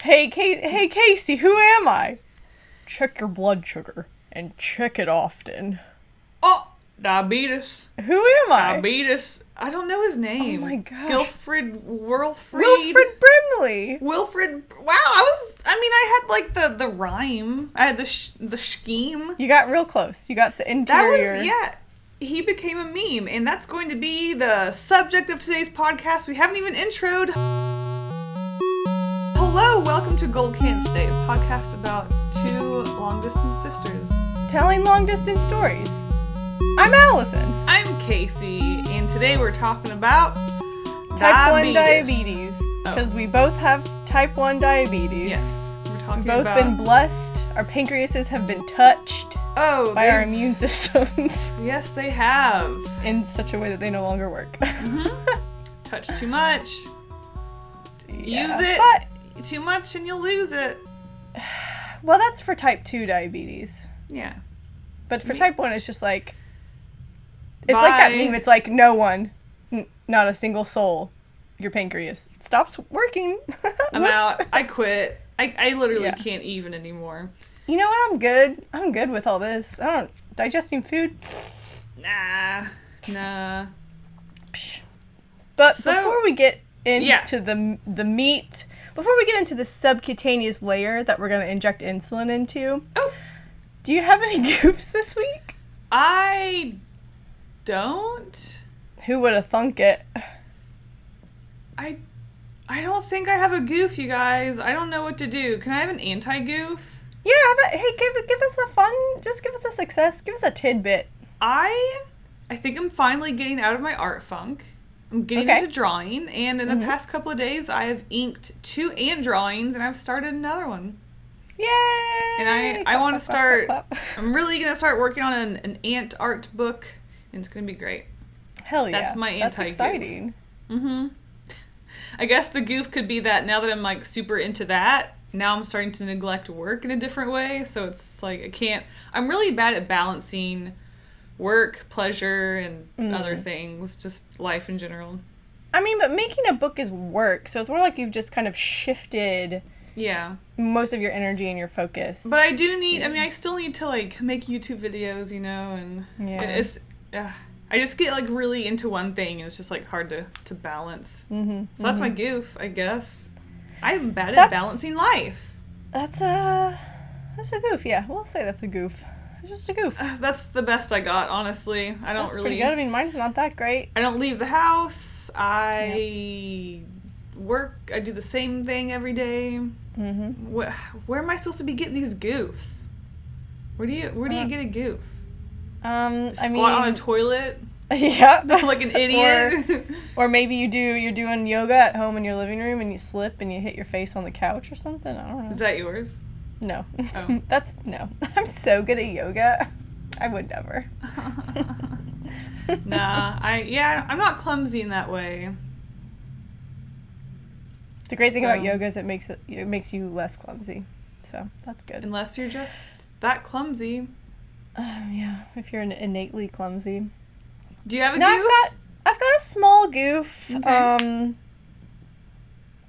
Hey, Kasey, who am I? Check your blood sugar and check it often. Oh, Diabeteez. Who am I? Diabeteez. I don't know his name. Oh my gosh. Wilfred. Wilfred Brimley. Wilfred. Wow, I had like the rhyme. I had the scheme. You got real close. You got the interior. He became a meme, and that's going to be the subject of today's podcast. We haven't even introed. Hello, welcome to Gold Can't Stay, a podcast about two long-distance sisters. Telling long-distance stories. I'm Allyson. I'm Kasey, and today we're talking about Type 1 diabetes. Because we both have type 1 diabetes. Yes, we're talking We've both been blessed. Our pancreases have been touched by our immune systems. Yes, they have. In such a way that they no longer work. Mm-hmm. Touch too much. Yeah, Use it too much and you'll lose it. Well, that's for type 2 diabetes. Yeah. But for type 1, it's just like... It's like that meme. It's like, no one, not a single soul, your pancreas stops working. I'm out. I quit. I literally can't even anymore. You know what? I'm good. I'm good with all this. Digesting food. Nah. Psh. But before we get into the meat, before we get into the subcutaneous layer that we're going to inject insulin into, do you have any goofs this week? I don't. Who would have thunk it? I don't think I have a goof, you guys. I don't know what to do. Can I have an anti-goof? Yeah, hey, give us a fun, just give us a success, give us a tidbit. I think I'm finally getting out of my art funk. I'm getting into drawing, and in the past couple of days, I have inked 2 ant drawings, and I've started another one. Yay! And I want to start, I'm really going to start working on an ant art book, and it's going to be great. Hell yeah. That's my anti-goof. That's exciting. Mm-hmm. I guess the goof could be that now that I'm like super into that, now I'm starting to neglect work in a different way. So it's like I'm really bad at balancing work, pleasure, and other things, just life in general. I mean, but making a book is work. So it's more like you've just kind of shifted most of your energy and your focus. But I do need, I still need to like make YouTube videos, you know, and it's... I just get like really into one thing and it's just like hard to balance. So that's my goof, I guess. I'm bad at balancing life. That's a goof, yeah. We'll say that's a goof. It's just a goof. That's the best I got, honestly. That's pretty good. I mean, mine's not that great. I don't leave the house. I work. I do the same thing every day. Where am I supposed to be getting these goofs? Where do you get a goof? Squat on a toilet? Yeah. Like an idiot? Or maybe you're doing yoga at home in your living room and you slip and you hit your face on the couch or something. I don't know. Is that yours? No. Oh. No. I'm so good at yoga. I would never. Nah. I'm not clumsy in that way. The great thing about yoga is it makes you less clumsy. So that's good. Unless you're just that clumsy. Yeah, if you're innately clumsy. Do you have a goof? I've got a small goof. Okay.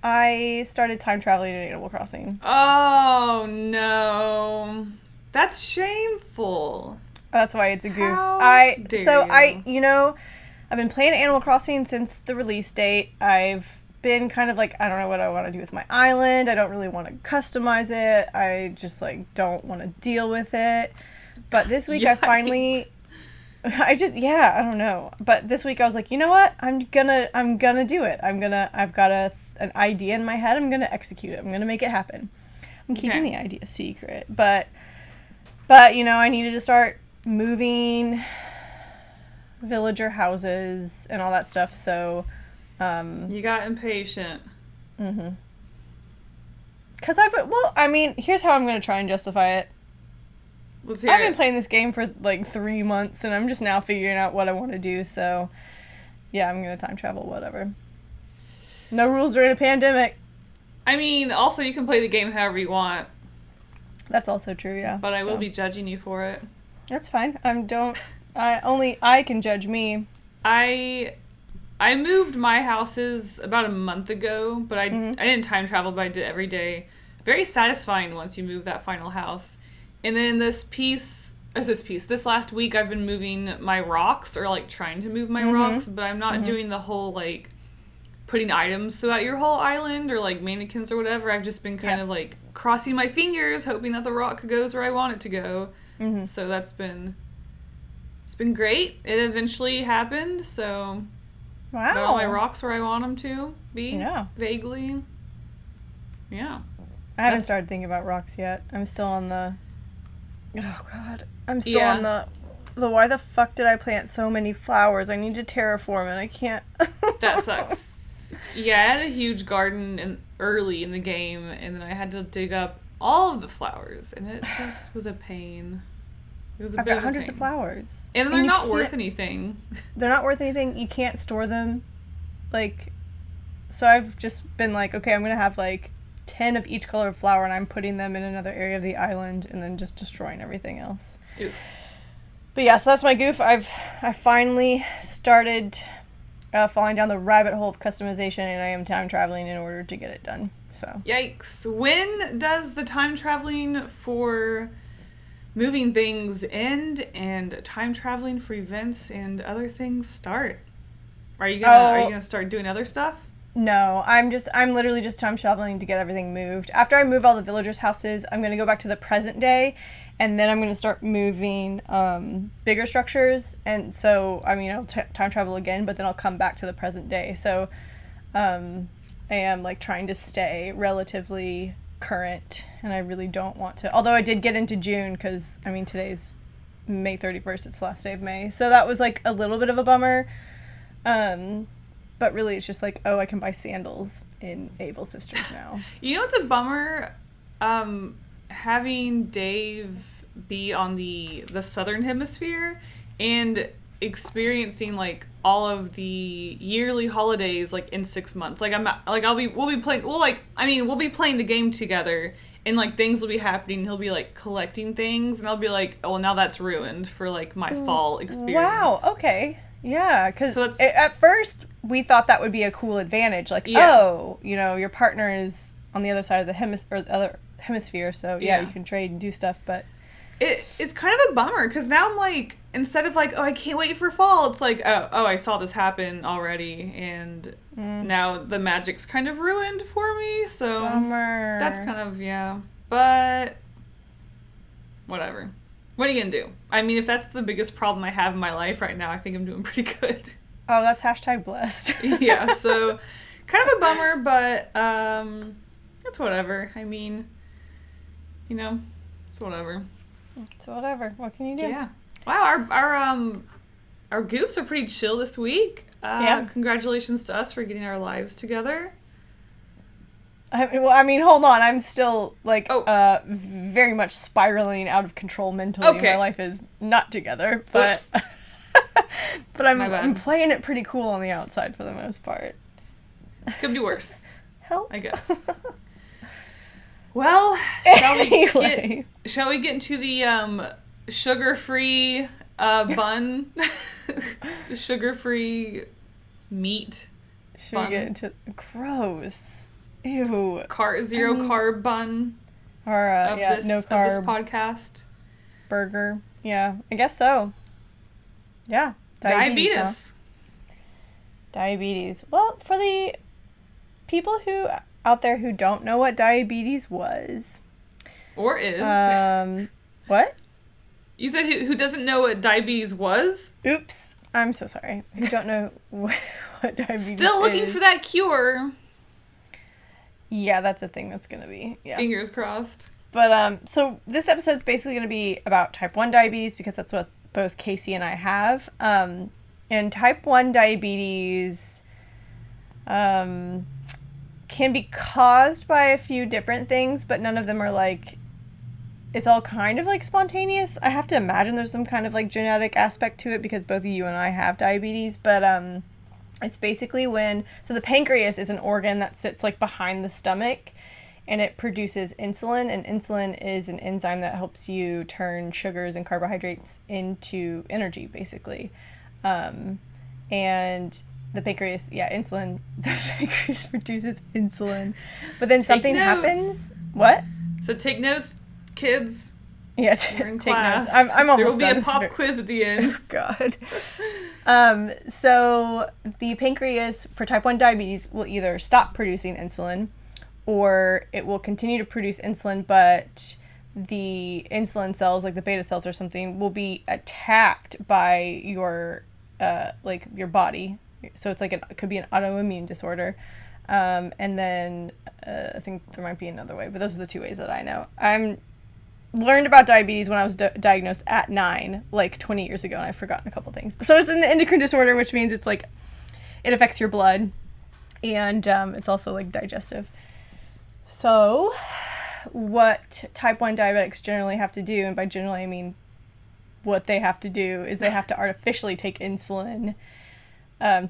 I started time traveling in Animal Crossing. Oh, no. That's shameful. That's why it's a goof. How dare you. I've been playing Animal Crossing since the release date. I've been kind of like, I don't know what I want to do with my island. I don't really want to customize it. I just like don't want to deal with it. But this week I finally, I don't know. But this week I was like, you know what? I'm gonna do it. I've got an idea in my head. I'm gonna execute it. I'm gonna make it happen. I'm keeping the idea secret. But I needed to start moving villager houses and all that stuff. So, you got impatient. Because here's how I'm gonna try and justify it. Let's hear I've been playing this game for like 3 months, and I'm just now figuring out what I want to do, so yeah, I'm going to time travel, whatever. No rules during a pandemic. I mean, also you can play the game however you want. That's also true, yeah. But I will be judging you for it. That's fine. Only I can judge me. I moved my houses about a month ago, but I didn't time travel, but I did every day. very satisfying once you move that final house. And then this last week I've been moving my rocks, or like trying to move my rocks, but I'm not doing the whole like putting items throughout your whole island or like mannequins or whatever. I've just been kind of like crossing my fingers, hoping that the rock goes where I want it to go. So it's been great. It eventually happened, so got all my rocks where I want them to be. Yeah. Vaguely. Yeah. I haven't started thinking about rocks yet. I'm still on the... Oh, God. I'm still on the why the fuck did I plant so many flowers? I need to terraform and I can't. That sucks. Yeah, I had a huge garden early in the game, and then I had to dig up all of the flowers, and it just was a pain. It was a I've got hundreds of flowers. And they're not worth anything. They're not worth anything. You can't store them. Like, so I've just been like, okay, I'm going to have like 10 of each color of flower, and I'm putting them in another area of the island and then just destroying everything else. Oof. But yeah, so that's my goof. I finally started falling down the rabbit hole of customization, and I am time traveling in order to get it done. So yikes. When does the time traveling for moving things end and time traveling for events and other things start? Are you gonna start doing other stuff? No, I'm literally just time traveling to get everything moved. After I move all the villagers' houses, I'm going to go back to the present day, and then I'm going to start moving bigger structures. And so, I mean, I'll time travel again, but then I'll come back to the present day. So I am like trying to stay relatively current, and I really don't want to. Although I did get into June because, I mean, today's May 31st. It's the last day of May. So that was like a little bit of a bummer. But really, it's just like, oh, I can buy sandals in Able Sisters now. You know what's a bummer? Having Dave be on the southern hemisphere and experiencing like all of the yearly holidays like in 6 months. Like we'll be playing the game together, and like things will be happening. He'll be like collecting things, and I'll be like, oh, well, now that's ruined for like my fall experience. Wow. Okay. Yeah, because at first we thought that would be a cool advantage. Like, your partner is on the other side of the other hemisphere, so you can trade and do stuff. But it's kind of a bummer because now I'm like, instead of like, oh, I can't wait for fall, it's like, oh, I saw this happen already, and now the magic's kind of ruined for me. So bummer. That's kind of but whatever. What are you going to do? I mean, if that's the biggest problem I have in my life right now, I think I'm doing pretty good. Oh, that's #blessed. Yeah, so kind of a bummer, but it's whatever. I mean, it's whatever. It's whatever. What can you do? Yeah. Wow, our goofs are pretty chill this week. Congratulations to us for getting our lives together. I mean, hold on. I'm still, like, very much spiraling out of control mentally. Okay. My life is not together, but but I'm playing it pretty cool on the outside for the most part. Could be worse. Help. I guess. Well, shall we get into the sugar-free bun? Sugar-free meat Should we get into... Gross. Ew. Zero carb bun. Or, no carb. Of this podcast. Burger. Yeah, I guess so. Yeah. Diabetes. Diabetes. Well, for the people out there who don't know what diabetes was. Or is. What? You said who doesn't know what diabetes was? Oops. I'm so sorry. Who don't know what diabetes is. Still looking for that cure. Yeah, that's a thing that's going to be. Yeah. Fingers crossed. But, so this episode's basically going to be about type 1 diabetes because that's what both Kasey and I have. And type 1 diabetes can be caused by a few different things, but none of them are like, it's all kind of like spontaneous. I have to imagine there's some kind of like genetic aspect to it because both you and I have diabetes, but it's basically so the pancreas is an organ that sits like behind the stomach, and it produces insulin, and insulin is an enzyme that helps you turn sugars and carbohydrates into energy, basically. And the pancreas, the pancreas produces insulin, but then something happens. What? So take notes, kids. Yeah, We're in take class. notes. I'm almost There will be done. a pop quiz at the end. God. So the pancreas for type 1 diabetes will either stop producing insulin or it will continue to produce insulin, but the insulin cells, like the beta cells or something, will be attacked by your your body. So it's like it could be an autoimmune disorder. And then I think there might be another way, but those are the two ways that I know. I'm learned about diabetes when I was diagnosed at 9, like 20 years ago, and I've forgotten a couple things. So it's an endocrine disorder, which means it's like it affects your blood, and it's also like digestive. So what type 1 diabetics generally have to do, and by generally I mean what they have to do, is they have to artificially take insulin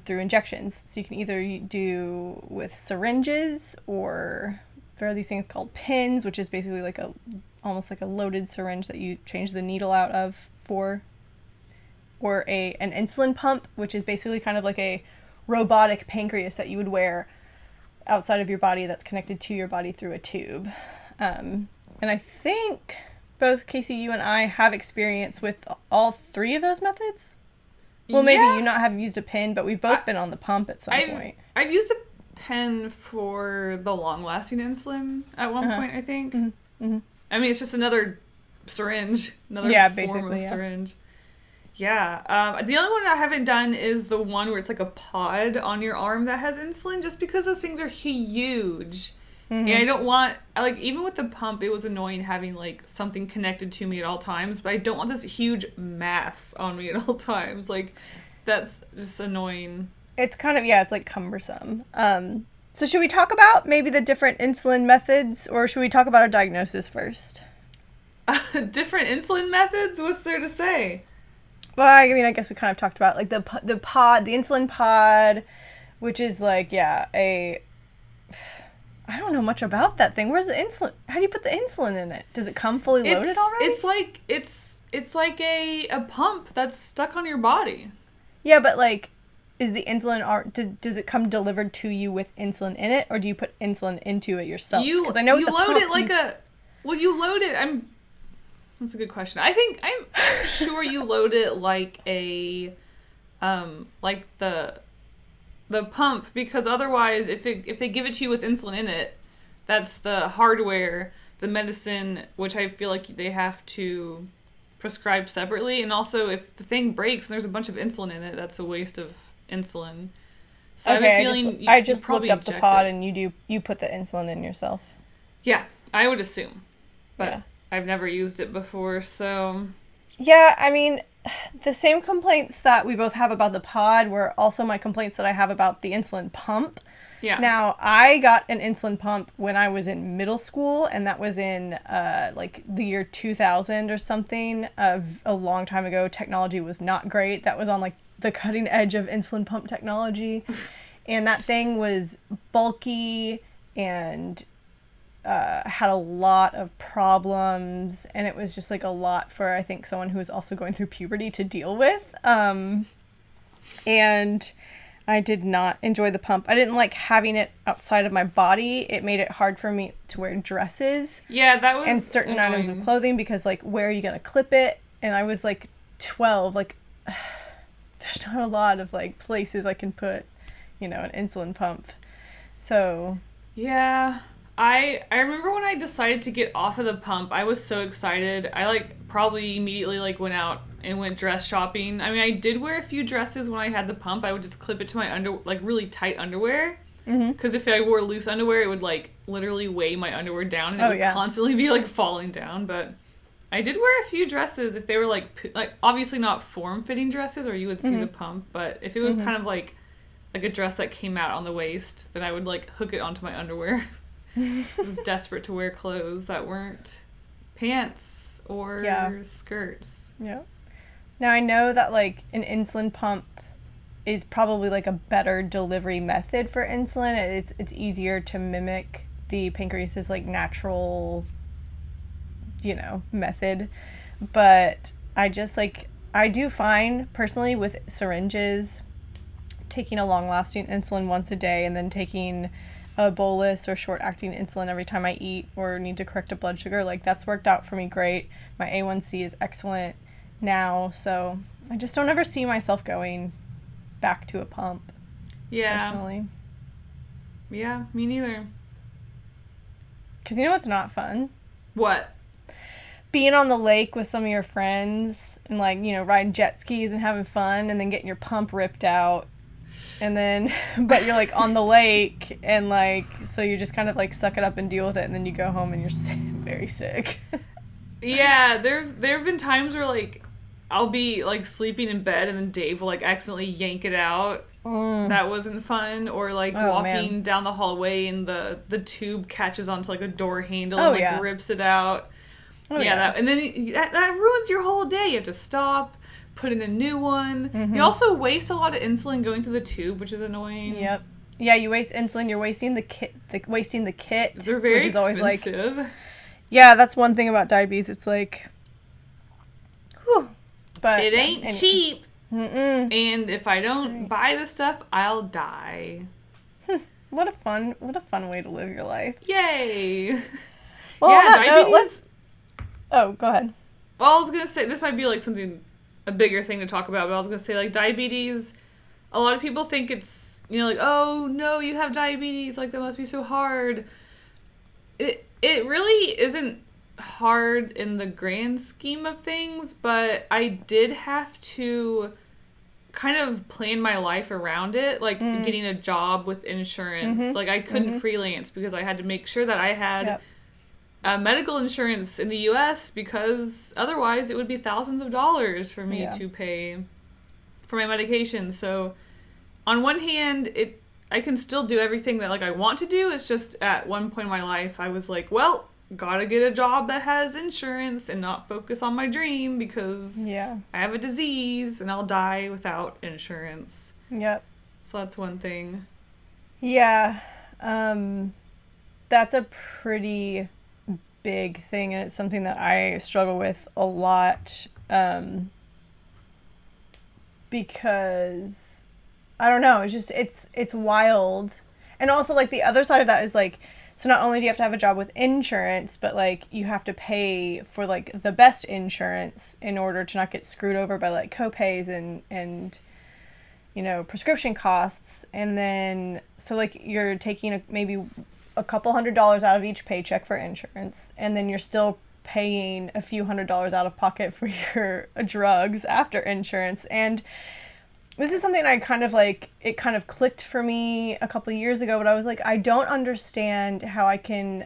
through injections. So you can either do with syringes, or there are these things called pins, which is basically like almost like a loaded syringe that you change the needle out of for, or an insulin pump, which is basically kind of like a robotic pancreas that you would wear outside of your body that's connected to your body through a tube. And I think both Kasey, you and I have experience with all 3 of those methods. Well, maybe you not have used a pin, but we've both been on the pump at some point. I've used a pen for the long-lasting insulin at one point, I think. Mm-hmm. Mm-hmm. I mean, it's just another syringe, another form of syringe. Yeah. The only one I haven't done is the one where it's like a pod on your arm that has insulin, just because those things are huge. Mm-hmm. And I don't want, like, even with the pump, it was annoying having, like, something connected to me at all times, but I don't want this huge mass on me at all times. Like, that's just annoying. It's kind of, it's like cumbersome. So should we talk about maybe the different insulin methods, or should we talk about our diagnosis first? Different insulin methods? What's there to say? Well, I mean, I guess we kind of talked about, like, the pod, the insulin pod, which is, like, I don't know much about that thing. Where's the insulin? How do you put the insulin in it? Does it come fully loaded already? It's like a pump that's stuck on your body. Yeah, but, like, is the insulin, does it come delivered to you with insulin in it, or do you put insulin into it yourself? Because I know you load it like you load it. That's a good question. I'm sure you load it like like the pump, because otherwise, if they give it to you with insulin in it, that's the hardware, the medicine, which I feel like they have to prescribe separately. And also, if the thing breaks and there's a bunch of insulin in it, that's a waste of insulin. So okay, I have a feeling I just looked up the pod, and you put the insulin in yourself. Yeah, I would assume, but I've never used it before, so. Yeah, I mean, the same complaints that we both have about the pod were also my complaints that I have about the insulin pump. Yeah. Now, I got an insulin pump when I was in middle school, and that was in like the year 2000 or something. A long time ago. Technology was not great. That was on like the cutting edge of insulin pump technology. And that thing was bulky and had a lot of problems, and it was just like a lot for, I think, someone who was also going through puberty to deal with. And I did not enjoy the pump. I didn't like having it outside of my body. It made it hard for me to wear dresses. Yeah, that was. And certain items of clothing, because like, where are you gonna clip it? And I was like 12. Like, there's not a lot of like places I can put, an insulin pump. So. Yeah. I remember when I decided to get off of the pump, I was so excited. I like probably immediately like went out and went dress shopping. I mean, I did wear a few dresses when I had the pump. I would just clip it to my like really tight underwear. Because if I wore loose underwear, it would like literally weigh my underwear down, and it would constantly be like falling down. But I did wear a few dresses if they were like obviously not form-fitting dresses, or you would see the pump. But if it was kind of like a dress that came out on the waist, then I would like hook it onto my underwear. I was desperate to wear clothes that weren't pants or skirts. Yeah. Now I know that like an insulin pump is probably like a better delivery method for insulin. It's easier to mimic the pancreas's like natural, method. But I just I do find personally with syringes, taking a long-lasting insulin once a day and then taking a bolus or short-acting insulin every time I eat or need to correct a blood sugar. Like, that's worked out for me great. My A1C is excellent now, so I just don't ever see myself going back to a pump. Yeah. Personally. Yeah, me neither. Because you know what's not fun? What? Being on the lake with some of your friends and, like, you know, riding jet skis and having fun and then getting your pump ripped out. And then, but you're, like, on the lake and, like, so you just kind of, like, suck it up and deal with it, and then you go home and you're very sick. Yeah, there have been times where, like, I'll be, like, sleeping in bed and then Dave will, like, accidentally yank it out. That wasn't fun. Or, like, walking down the hallway and the tube catches onto, like, a door handle and, like, rips it out. And then that ruins your whole day. You have to stop, put in a new one. Mm-hmm. You also waste a lot of insulin going through the tube, which is annoying. Yep. Yeah, you waste insulin. You're wasting the kit. They're very which is expensive. Always like, yeah, that's one thing about diabetes. It's like, whew. But it ain't cheap. Mm-mm. And if I don't buy the stuff, I'll die. What a fun way to live your life. Yay. Well, yeah, diabetes. Oh, go ahead. Well, I was going to say, this might be, like, a bigger thing to talk about, but I was going to say, like, diabetes, a lot of people think it's, you know, like, oh, no, you have diabetes, like, that must be so hard. It really isn't hard in the grand scheme of things, but I did have to kind of plan my life around it, like, getting a job with insurance. Mm-hmm. Like, I couldn't freelance because I had to make sure that I had... medical insurance in the U.S. because otherwise it would be thousands of dollars for me to pay for my medication. So on one hand, I can still do everything that, like, I want to do. It's just at one point in my life I was like, well, gotta get a job that has insurance and not focus on my dream because I have a disease and I'll die without insurance. Yep. So that's one thing. Yeah. That's a pretty big thing, and it's something that I struggle with a lot, because I don't know, it's wild. And also, like, the other side of that is, like, so not only do you have to have a job with insurance, but, like, you have to pay for, like, the best insurance in order to not get screwed over by, like, co-pays and you know, prescription costs. And then so, like, you're taking maybe a couple $100s out of each paycheck for insurance, and then you're still paying a few $100s out of pocket for your drugs after insurance. And this is something I kind of, like, it kind of clicked for me a couple of years ago, but I was like, I don't understand how I can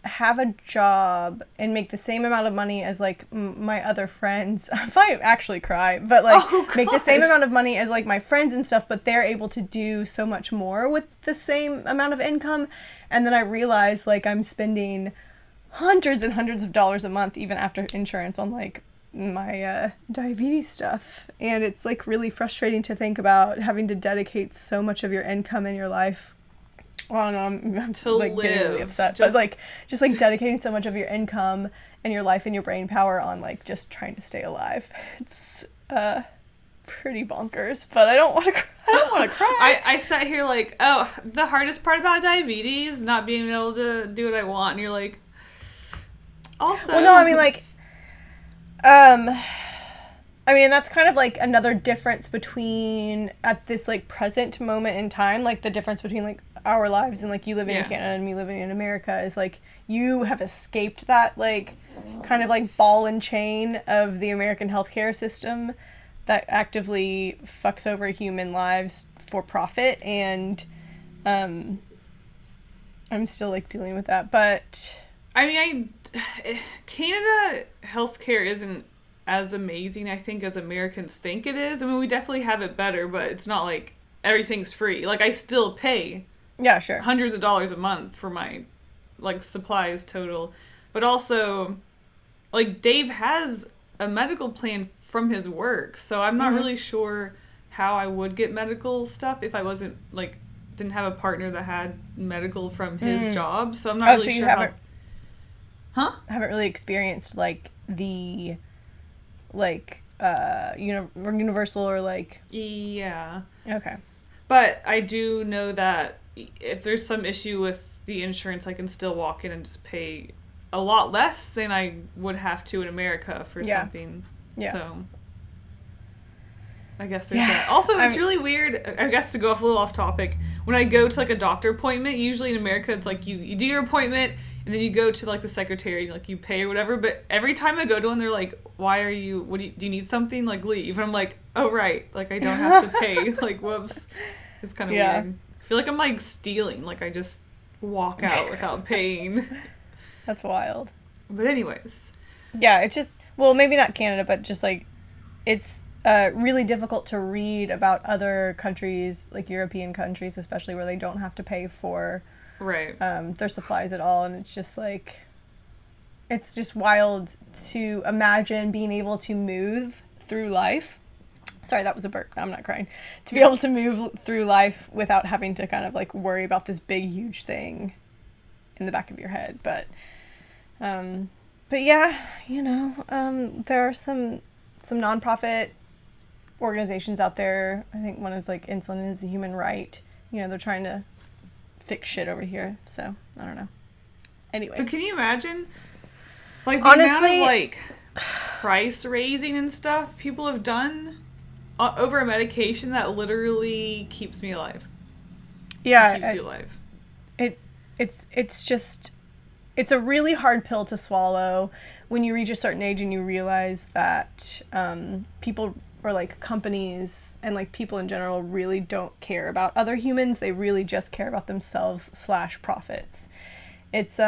have a job and make the same amount of money as, like, my other friends. I might actually cry, but, like, make the same amount of money as, like, my friends and stuff, but they're able to do so much more with the same amount of income. And then I realized, like, I'm spending hundreds and hundreds of dollars a month, even after insurance, on, like, my diabetes stuff. And it's, like, really frustrating to think about having to dedicate so much of your income in your life. Well, no, I'm to like, getting really upset, but, like, just, like, dedicating so much of your income and your life and your brain power on, like, just trying to stay alive. It's pretty bonkers, but I don't want to cry. I sat here like, oh, the hardest part about diabetes, not being able to do what I want, and you're like, also... Well, no, I mean, like, I mean, that's kind of, like, another difference between, at this, like, present moment in time, like, the difference between, like, our lives and, like, you living in Canada and me living in America is, like, you have escaped that, like, kind of, like, ball and chain of the American healthcare system that actively fucks over human lives for profit. And I'm still, like, dealing with that. But I mean, Canada healthcare isn't as amazing, I think, as Americans think it is. I mean, we definitely have it better, but it's not like everything's free. Like, I still pay hundreds of dollars a month for my, like, supplies total. But also, like, Dave has a medical plan from his work, so I'm not really sure how I would get medical stuff if I wasn't, like, didn't have a partner that had medical from his job. So I'm not really sure how... haven't really experienced, like, the, like, universal or, like... Yeah. Okay. But I do know that if there's some issue with the insurance, I can still walk in and just pay a lot less than I would have to in America for something. Yeah. So I guess there's that. Also, it's really weird, I guess, to go off a little off topic. When I go to, like, a doctor appointment, usually in America, it's like you do your appointment, and then you go to, like, the secretary, like, you pay or whatever. But every time I go to one, they're like, why are you, do you need something? Like, leave. And I'm like, oh, right. Like, I don't have to pay. Like, whoops. It's kind of weird. I feel like I'm, like, stealing. Like, I just walk out without paying. That's wild. But anyways. Yeah, it's just, well, maybe not Canada, but just, like, it's really difficult to read about other countries, like European countries, especially where they don't have to pay for their supplies at all. And it's just like, it's just wild to imagine being able to move through life. Sorry, that was a burp. I'm not crying. To be able to move through life without having to kind of like worry about this big, huge thing in the back of your head. But yeah, you know, there are some nonprofit organizations out there. I think one is like Insulin is a Human Right. You know, they're trying to fix shit over here. So, I don't know. Anyway. But can you imagine, like, the amount of, like, price raising and stuff people have done over a medication that literally keeps me alive? Yeah. It keeps you alive. It's just, it's a really hard pill to swallow when you reach a certain age and you realize that people, or like companies and like people in general, really don't care about other humans. They really just care about themselves / profits. It's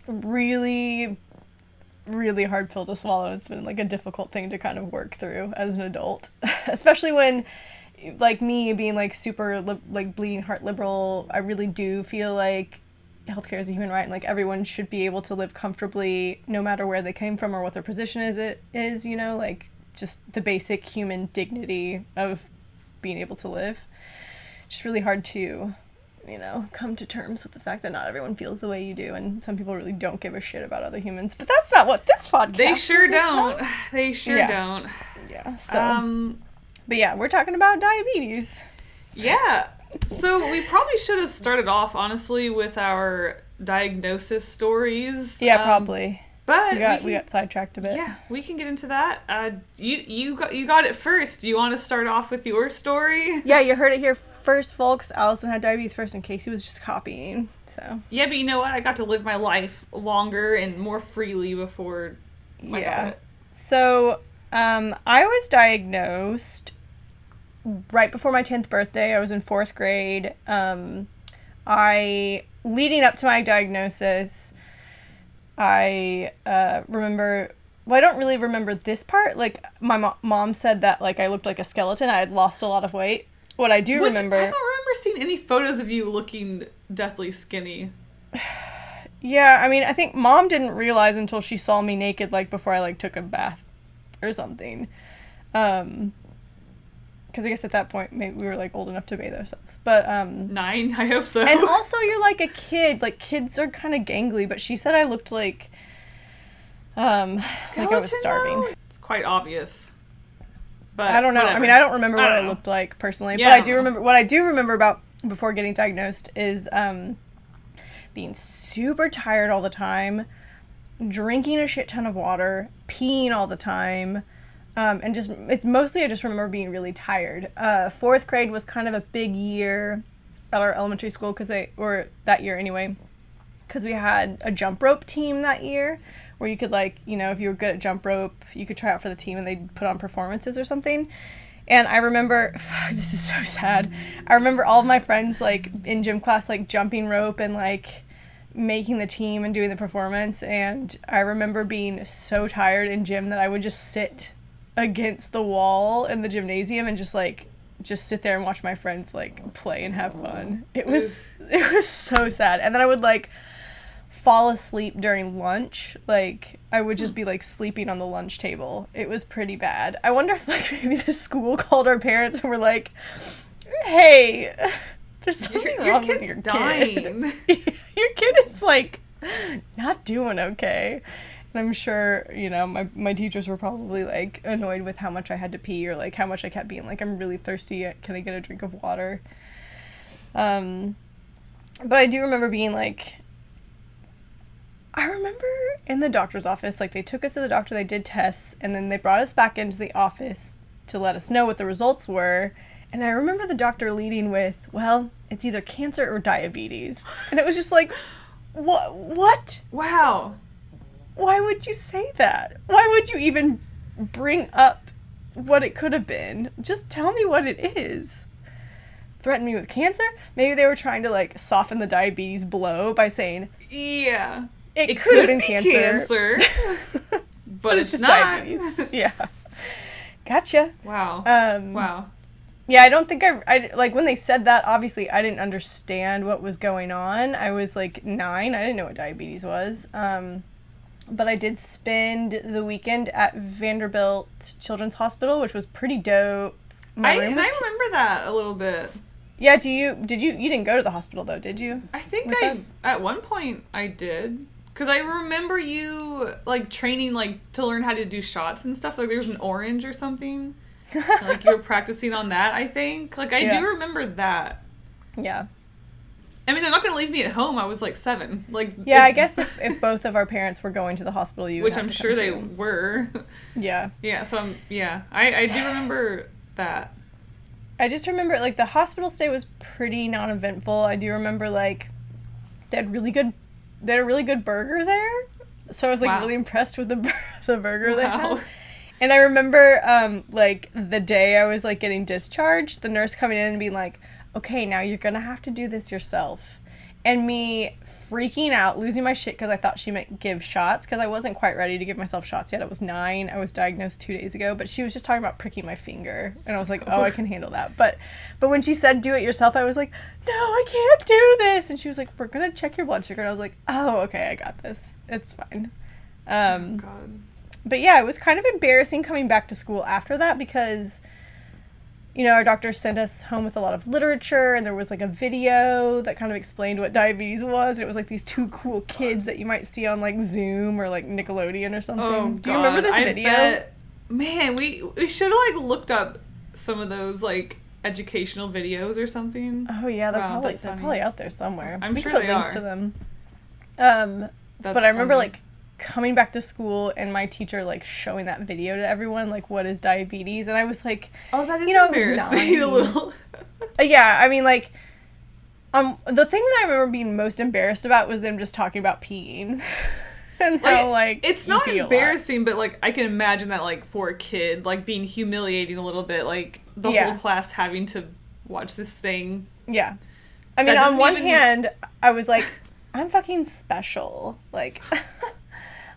really, really hard pill to swallow. It's been like a difficult thing to kind of work through as an adult, especially when, like, me being like super like bleeding heart liberal. I really do feel like healthcare is a human right, and like everyone should be able to live comfortably no matter where they came from or what their position is, you know, like just the basic human dignity of being able to live. Just really hard to, you know, come to terms with the fact that not everyone feels the way you do, and some people really don't give a shit about other humans. But that's not what this podcast They sure is don't. about. They sure don't. Yeah. So but yeah, we're talking about diabetes. Yeah. So we probably should have started off, honestly, with our diagnosis stories. Yeah, probably. But we got sidetracked a bit. Yeah, we can get into that. You got it first. Do you want to start off with your story? Yeah, you heard it here first, folks. Allyson had diabetes first, and Kasey was just copying. So yeah, but you know what? I got to live my life longer and more freely before. So I was diagnosed right before my 10th birthday. I was in 4th grade. Leading up to my diagnosis, I remember, well, I don't really remember this part. Like, my mom said that, like, I looked like a skeleton. I had lost a lot of weight. What I do remember... I don't remember seeing any photos of you looking deathly skinny. Yeah, I mean, I think Mom didn't realize until she saw me naked, like, before I, like, took a bath or something. Because I guess at that point, maybe we were, like, old enough to bathe ourselves. But, 9, I hope so. And also, you're, like, a kid. Like, kids are kind of gangly, but she said I looked like, Skeleton, like I was starving. Though? It's quite obvious. But I don't know. whatever. I mean, I don't remember what I looked like, personally. Yeah, but I do remember, what I do remember about before getting diagnosed is, being super tired all the time, drinking a shit ton of water, peeing all the time, and just, it's mostly I just remember being really tired. 4th grade was kind of a big year at our elementary school, or that year anyway, because we had a jump rope team that year, where you could, like, you know, if you were good at jump rope, you could try out for the team and they'd put on performances or something. And I remember, this is so sad, I remember all of my friends, like, in gym class, like, jumping rope and, like, making the team and doing the performance. And I remember being so tired in gym that I would just sit against the wall in the gymnasium and just sit there and watch my friends, like, play and have fun. It was so sad. And then I would, like, fall asleep during lunch. Like, I would just be, like, sleeping on the lunch table. It was pretty bad. I wonder if, like, maybe the school called our parents and were like, hey, there's something wrong with your kid. Your kid is, like, not doing okay. And I'm sure, you know, my teachers were probably, like, annoyed with how much I had to pee, or, like, how much I kept being like, I'm really thirsty, can I get a drink of water? But I do remember being like, I remember in the doctor's office, like they took us to the doctor, they did tests, and then they brought us back into the office to let us know what the results were. And I remember the doctor leading with, well, it's either cancer or diabetes. And it was just like, what? Wow. Why would you say that? Why would you even bring up what it could have been? Just tell me what it is. Threaten me with cancer? Maybe they were trying to, like, soften the diabetes blow by saying, yeah, it could have been cancer. But it's just not. Diabetes. Yeah. Gotcha. Wow. Wow. Yeah, I don't think I, like, when they said that, obviously, I didn't understand what was going on. I was, like, 9. I didn't know what diabetes was. But I did spend the weekend at Vanderbilt Children's Hospital, which was pretty dope. I remember that a little bit. Yeah, you didn't go to the hospital, though, did you? I think at one point, I did. Because I remember you, like, training, like, to learn how to do shots and stuff. Like, there was an orange or something. Like, you were practicing on that, I think. Like, I do remember that. Yeah. I mean, they're not going to leave me at home. I was, like, 7. Like, yeah, I guess if both of our parents were going to the hospital, you would which have I'm to sure come they too. were. Yeah. Yeah, so I do remember that. I just remember, like, the hospital stay was pretty non-eventful. I do remember, like, they had a really good burger there. So I was, like, really impressed with the burger they had. And I remember, like, the day I was, like, getting discharged, the nurse coming in and being like, okay, now you're gonna have to do this yourself. And me freaking out, losing my shit because I thought she meant give shots, because I wasn't quite ready to give myself shots yet. I was 9. I was diagnosed 2 days ago, but she was just talking about pricking my finger. And I was like, oh, I can handle that. But when she said do it yourself, I was like, no, I can't do this. And she was like, we're gonna check your blood sugar. And I was like, oh, okay, I got this. It's fine. Oh, God. But yeah, it was kind of embarrassing coming back to school after that because, you know, our doctor sent us home with a lot of literature, and there was, like, a video that kind of explained what diabetes was. And it was, like, these 2 cool kids that you might see on, like, Zoom or, like, Nickelodeon or something. Oh, do you remember this video? Man, we should have, like, looked up some of those, like, educational videos or something. Oh, yeah, they're probably out there somewhere. I'm sure put they links are. to them. But I remember, like, coming back to school and my teacher, like, showing that video to everyone, like, what is diabetes? And I was like, oh, that is embarrassing a little. Yeah, I mean, like, the thing that I remember being most embarrassed about was them just talking about peeing. And how, like, it's not embarrassing, but, like, I can imagine that, like, for a kid, like, being humiliating a little bit, like, the whole class having to watch this thing. Yeah. I mean, on one hand, I was like, I'm fucking special. Like,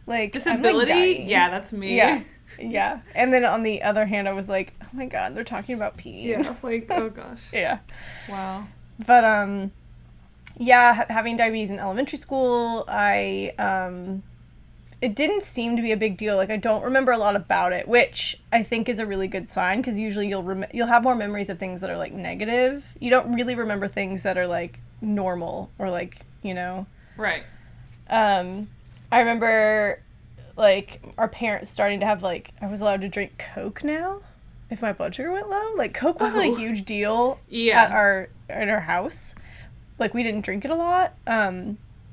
like, disability? I'm, like, dying. Yeah, that's me. Yeah. Yeah. And then on the other hand, I was like, oh my God, they're talking about peeing. Yeah, like, oh gosh. Yeah. Wow. But, yeah, having diabetes in elementary school, it didn't seem to be a big deal. Like, I don't remember a lot about it, which I think is a really good sign, because usually you'll have more memories of things that are, like, negative. You don't really remember things that are, like, normal or, like, you know. Right. I remember, like, our parents starting to have, like, I was allowed to drink Coke now if my blood sugar went low. Like, Coke wasn't a huge deal at our house. Like, we didn't drink it a lot.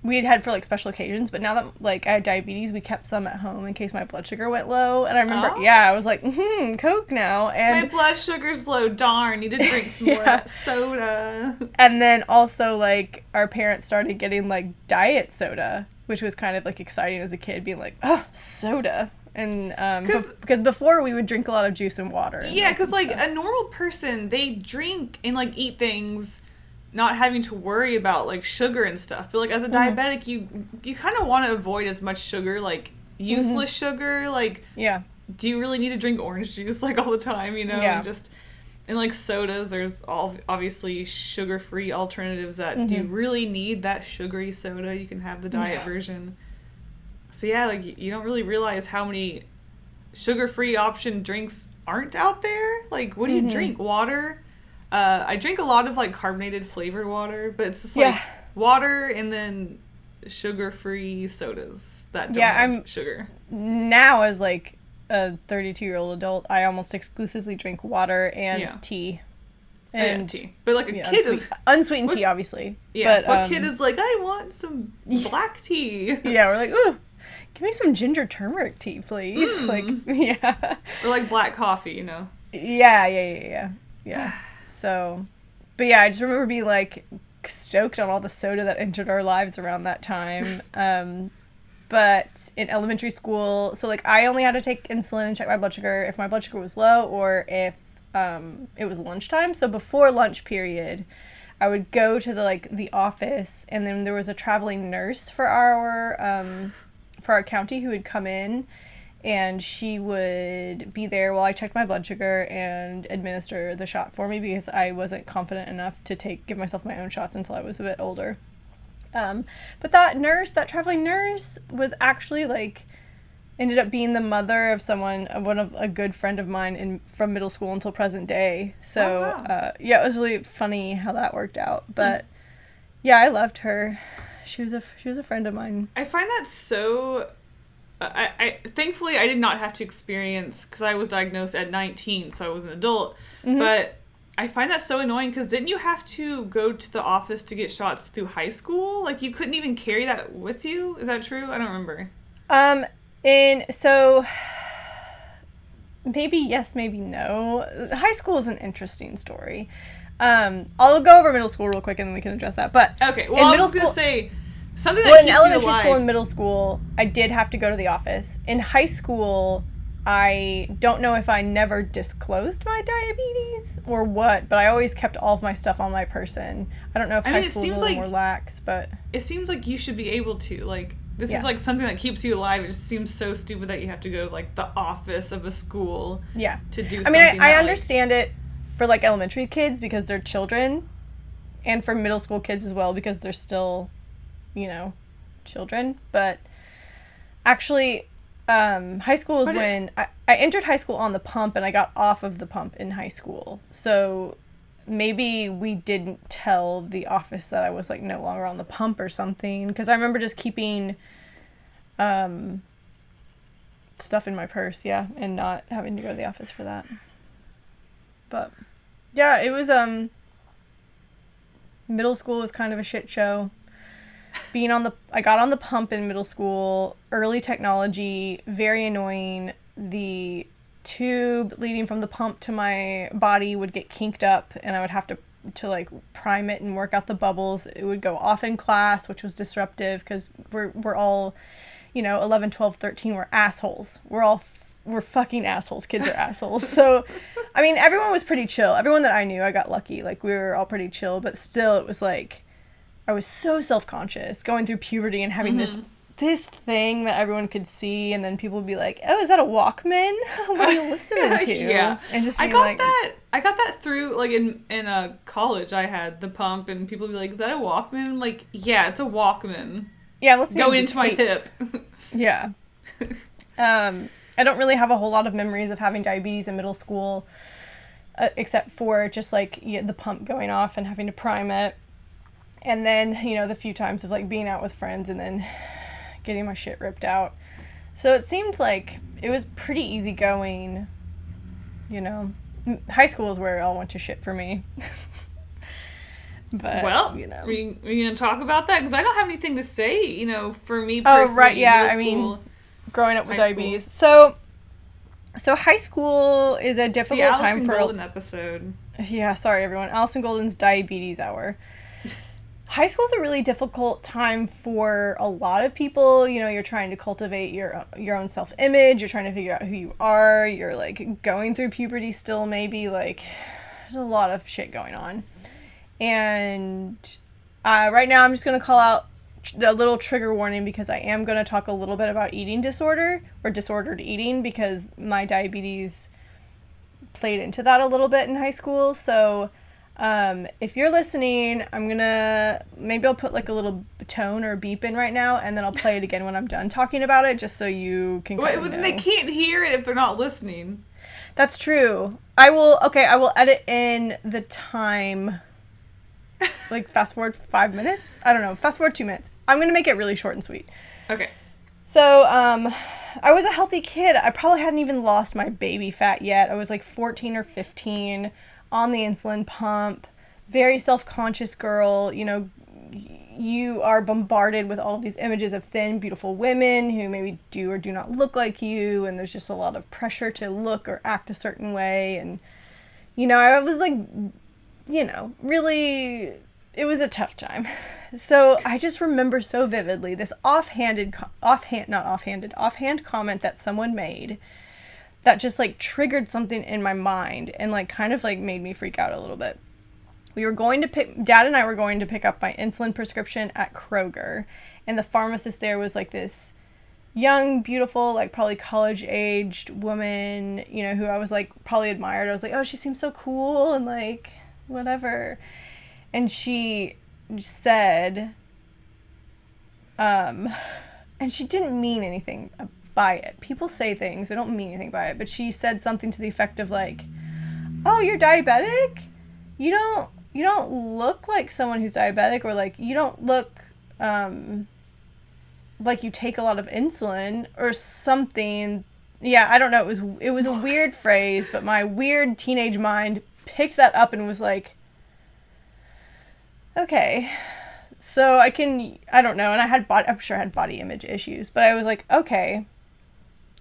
We had for, like, special occasions, but now that, like, I had diabetes, we kept some at home in case my blood sugar went low. And I remember, I was like, Coke now. And my blood sugar's low, darn, need to drink some more of that soda. And then also, like, our parents started getting, like, diet soda, which was kind of, like, exciting as a kid, being like, oh, soda. And, because before we would drink a lot of juice and water. And yeah, because, like, a normal person, they drink and, like, eat things not having to worry about, like, sugar and stuff. But, like, as a diabetic, you kind of want to avoid as much sugar, like, useless sugar. Like, do you really need to drink orange juice, like, all the time, you know? Yeah. And, like, sodas, there's obviously sugar-free alternatives that do you really need that sugary soda? You can have the diet version. So, yeah, like, you don't really realize how many sugar-free option drinks aren't out there. Like, what do you drink? Water? I drink a lot of, like, carbonated flavored water, but it's just, like, water and then sugar-free sodas that don't have sugar. Now, as, like, a 32-year-old adult, I almost exclusively drink water and tea And tea. But like a yeah, kid is unsweetened tea, obviously. Yeah. But, what kid is like, I want some black tea? Yeah, we're like, ooh, give me some ginger turmeric tea, please. Like, yeah. Or like black coffee, you know. Yeah. So, but yeah, I just remember being like stoked on all the soda that entered our lives around that time. But in elementary school, so like I only had to take insulin and check my blood sugar if my blood sugar was low or if it was lunchtime. So before lunch period, I would go to the office, and then there was a traveling nurse for our county who would come in, and she would be there while I checked my blood sugar and administer the shot for me because I wasn't confident enough to give myself my own shots until I was a bit older. But that traveling nurse was actually ended up being the mother of a good friend of mine from middle school until present day. So, wow. Yeah, it was really funny how that worked out. But yeah, I loved her. She was a friend of mine. I find that so. I thankfully I did not have to experience, because I was diagnosed at 19, so I was an adult. Mm-hmm. But I find that so annoying because didn't you have to go to the office to get shots through high school? Like you couldn't even carry that with you? Is that true? I don't remember. So maybe yes, maybe no. High school is an interesting story. I'll go over middle school real quick and then we can address that. But okay, well, I was going to say something that keeps you alive. In elementary school and middle school, I did have to go to the office. In high school, I don't know if I never disclosed my diabetes or what, but I always kept all of my stuff on my person. I don't know if high school is a little more lax, but it seems like you should be able to, this is something that keeps you alive. It just seems so stupid that you have to go to the office of a school to do something. I mean, I understand it for elementary kids because they're children, and for middle school kids as well because they're still, children. But actually, high school is when I entered high school on the pump and I got off of the pump in high school. So maybe we didn't tell the office that I was no longer on the pump or something, because I remember just keeping stuff in my purse, and not having to go to the office for that. But yeah, it was middle school was kind of a shit show. I got on the pump in middle school, early technology, very annoying. The tube leading from the pump to my body would get kinked up and I would have to prime it and work out the bubbles. It would go off in class, which was disruptive because we're all, 11, 12, 13, we're assholes. We're fucking assholes. Kids are assholes. So, I mean, everyone was pretty chill. Everyone that I knew, I got lucky. We were all pretty chill, but still it was I was so self-conscious going through puberty and having this thing that everyone could see, and then people would be like, "Oh, is that a Walkman? What are you listening to?" Yeah, and just I got that through in college. I had the pump, and people would be like, "Is that a Walkman?" I'm like, "Yeah, it's a Walkman." Yeah, let's go into my hip. Yeah. I don't really have a whole lot of memories of having diabetes in middle school, except for just the pump going off and having to prime it. And then, the few times of being out with friends and then getting my shit ripped out. So it seemed like it was pretty easy going, High school is where it all went to shit for me. But, well, are you going to talk about that? Because I don't have anything to say, for me personally. Oh, right, yeah. I mean, growing up with diabetes. So high school is a difficult time for... Allyson Golden episode. Yeah, sorry, everyone. Allyson Golden's Diabetes Hour. High school is a really difficult time for a lot of people. You're trying to cultivate your own self-image. You're trying to figure out who you are. You're, going through puberty still, maybe. There's a lot of shit going on. And right now I'm just going to call out a little trigger warning because I am going to talk a little bit about eating disorder or disordered eating because my diabetes played into that a little bit in high school. So... if you're listening, maybe I'll put a little tone or beep in right now, and then I'll play it again when I'm done talking about it, just so you can kind of know. They can't hear it if they're not listening. That's true. I will edit in the time, fast forward 5 minutes? I don't know, fast forward 2 minutes. I'm going to make it really short and sweet. Okay. So, I was a healthy kid. I probably hadn't even lost my baby fat yet. I was 14 or 15. on the insulin pump, very self-conscious girl, you know, you are bombarded with all of these images of thin, beautiful women who maybe do or do not look like you, and there's just a lot of pressure to look or act a certain way. And, you know, I was like, you know, really, it was a tough time. So I just remember so vividly this offhand comment that someone made that just like triggered something in my mind and like kind of like made me freak out a little bit. Dad and I were going to pick up my insulin prescription at Kroger, and the pharmacist there was like this young, beautiful, like probably college-aged woman, you know, who I was like probably admired. I was like, oh, she seems so cool and like whatever. And she said, and she didn't mean anything by it. People say things, they don't mean anything by it, but she said something to the effect of like, oh, you're diabetic? You don't look like someone who's diabetic, or like you don't look like you take a lot of insulin or something. Yeah, I don't know. It was a weird phrase, but my weird teenage mind picked that up and was like, okay, so I don't know. And I'm sure I had body image issues, but I was like, okay,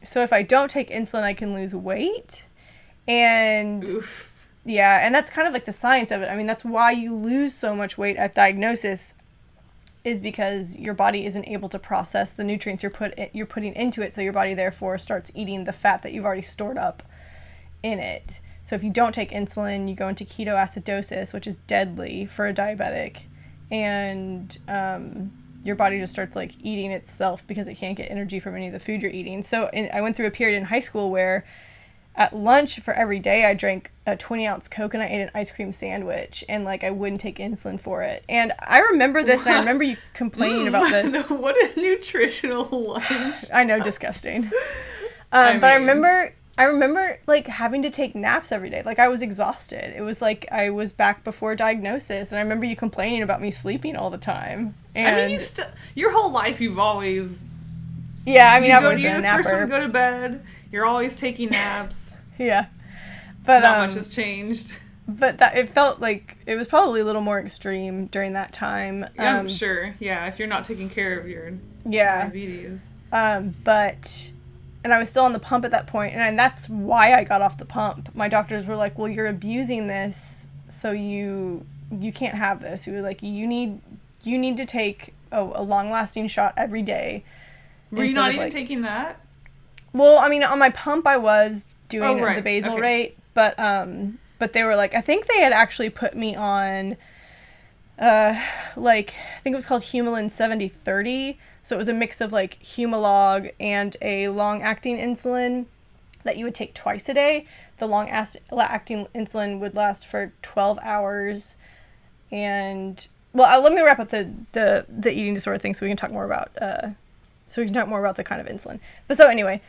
so if I don't take insulin, I can lose weight. And Oof. Yeah, and that's kind of like the science of it. I mean, that's why you lose so much weight at diagnosis, is because your body isn't able to process the nutrients you're putting into it, so your body therefore starts eating the fat that you've already stored up in it. So if you don't take insulin, you go into ketoacidosis, which is deadly for a diabetic, and your body just starts like eating itself because it can't get energy from any of the food you're eating. So I went through a period in high school where at lunch for every day, I drank a 20-ounce Coke and I ate an ice cream sandwich, and like I wouldn't take insulin for it. And I remember this, and I remember you complaining about this. What a nutritional lunch! I know, disgusting. But I remember like having to take naps every day. Like I was exhausted. It was like I was back before diagnosis, and I remember you complaining about me sleeping all the time. And I mean, your whole life you've always. Yeah, I mean, you're the first one to go to bed. You're always taking naps. Yeah, but not much has changed. But it felt like it was probably a little more extreme during that time. I'm sure. Yeah, if you're not taking care of your diabetes. And I was still on the pump at that point, and that's why I got off the pump. My doctors were like, "Well, you're abusing this, so you can't have this. You were like, you need to take a long-lasting shot every day." Were you not even taking that? Well, I mean, on my pump, I was doing the basal rate, but they were like, I think they had actually put me on, I think it was called Humulin 70/30. So it was a mix of like Humalog and a long-acting insulin that you would take twice a day. The long-acting insulin would last for 12 hours. And, well, let me wrap up the eating disorder thing so we can talk more about the kind of insulin. But so anyway,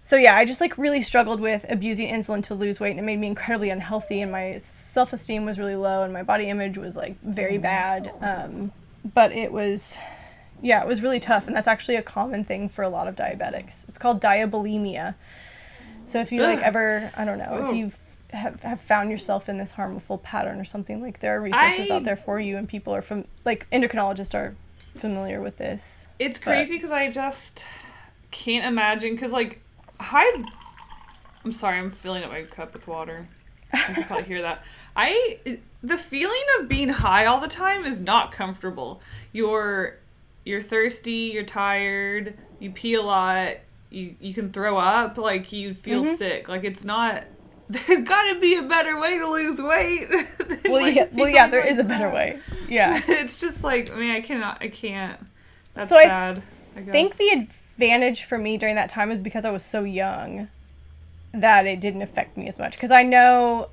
so yeah, I just like really struggled with abusing insulin to lose weight, and it made me incredibly unhealthy, and my self-esteem was really low, and my body image was like very bad. But it was really tough, and that's actually a common thing for a lot of diabetics. It's called diabulimia. So if you like ever, I don't know, if you have found yourself in this harmful pattern or something, like there are resources out there for you, and people are endocrinologists are familiar with this. It's crazy because I just can't imagine, because like I'm sorry, I'm filling up my cup with water. You can probably hear that. The feeling of being high all the time is not comfortable. You're thirsty, you're tired, you pee a lot, you can throw up, like you feel sick. Like it's not. There's got to be a better way to lose weight. There is a better way. Yeah. It's just like, I mean, I can't. That's so sad. I think the advantage for me during that time was because I was so young that it didn't affect me as much. Because I know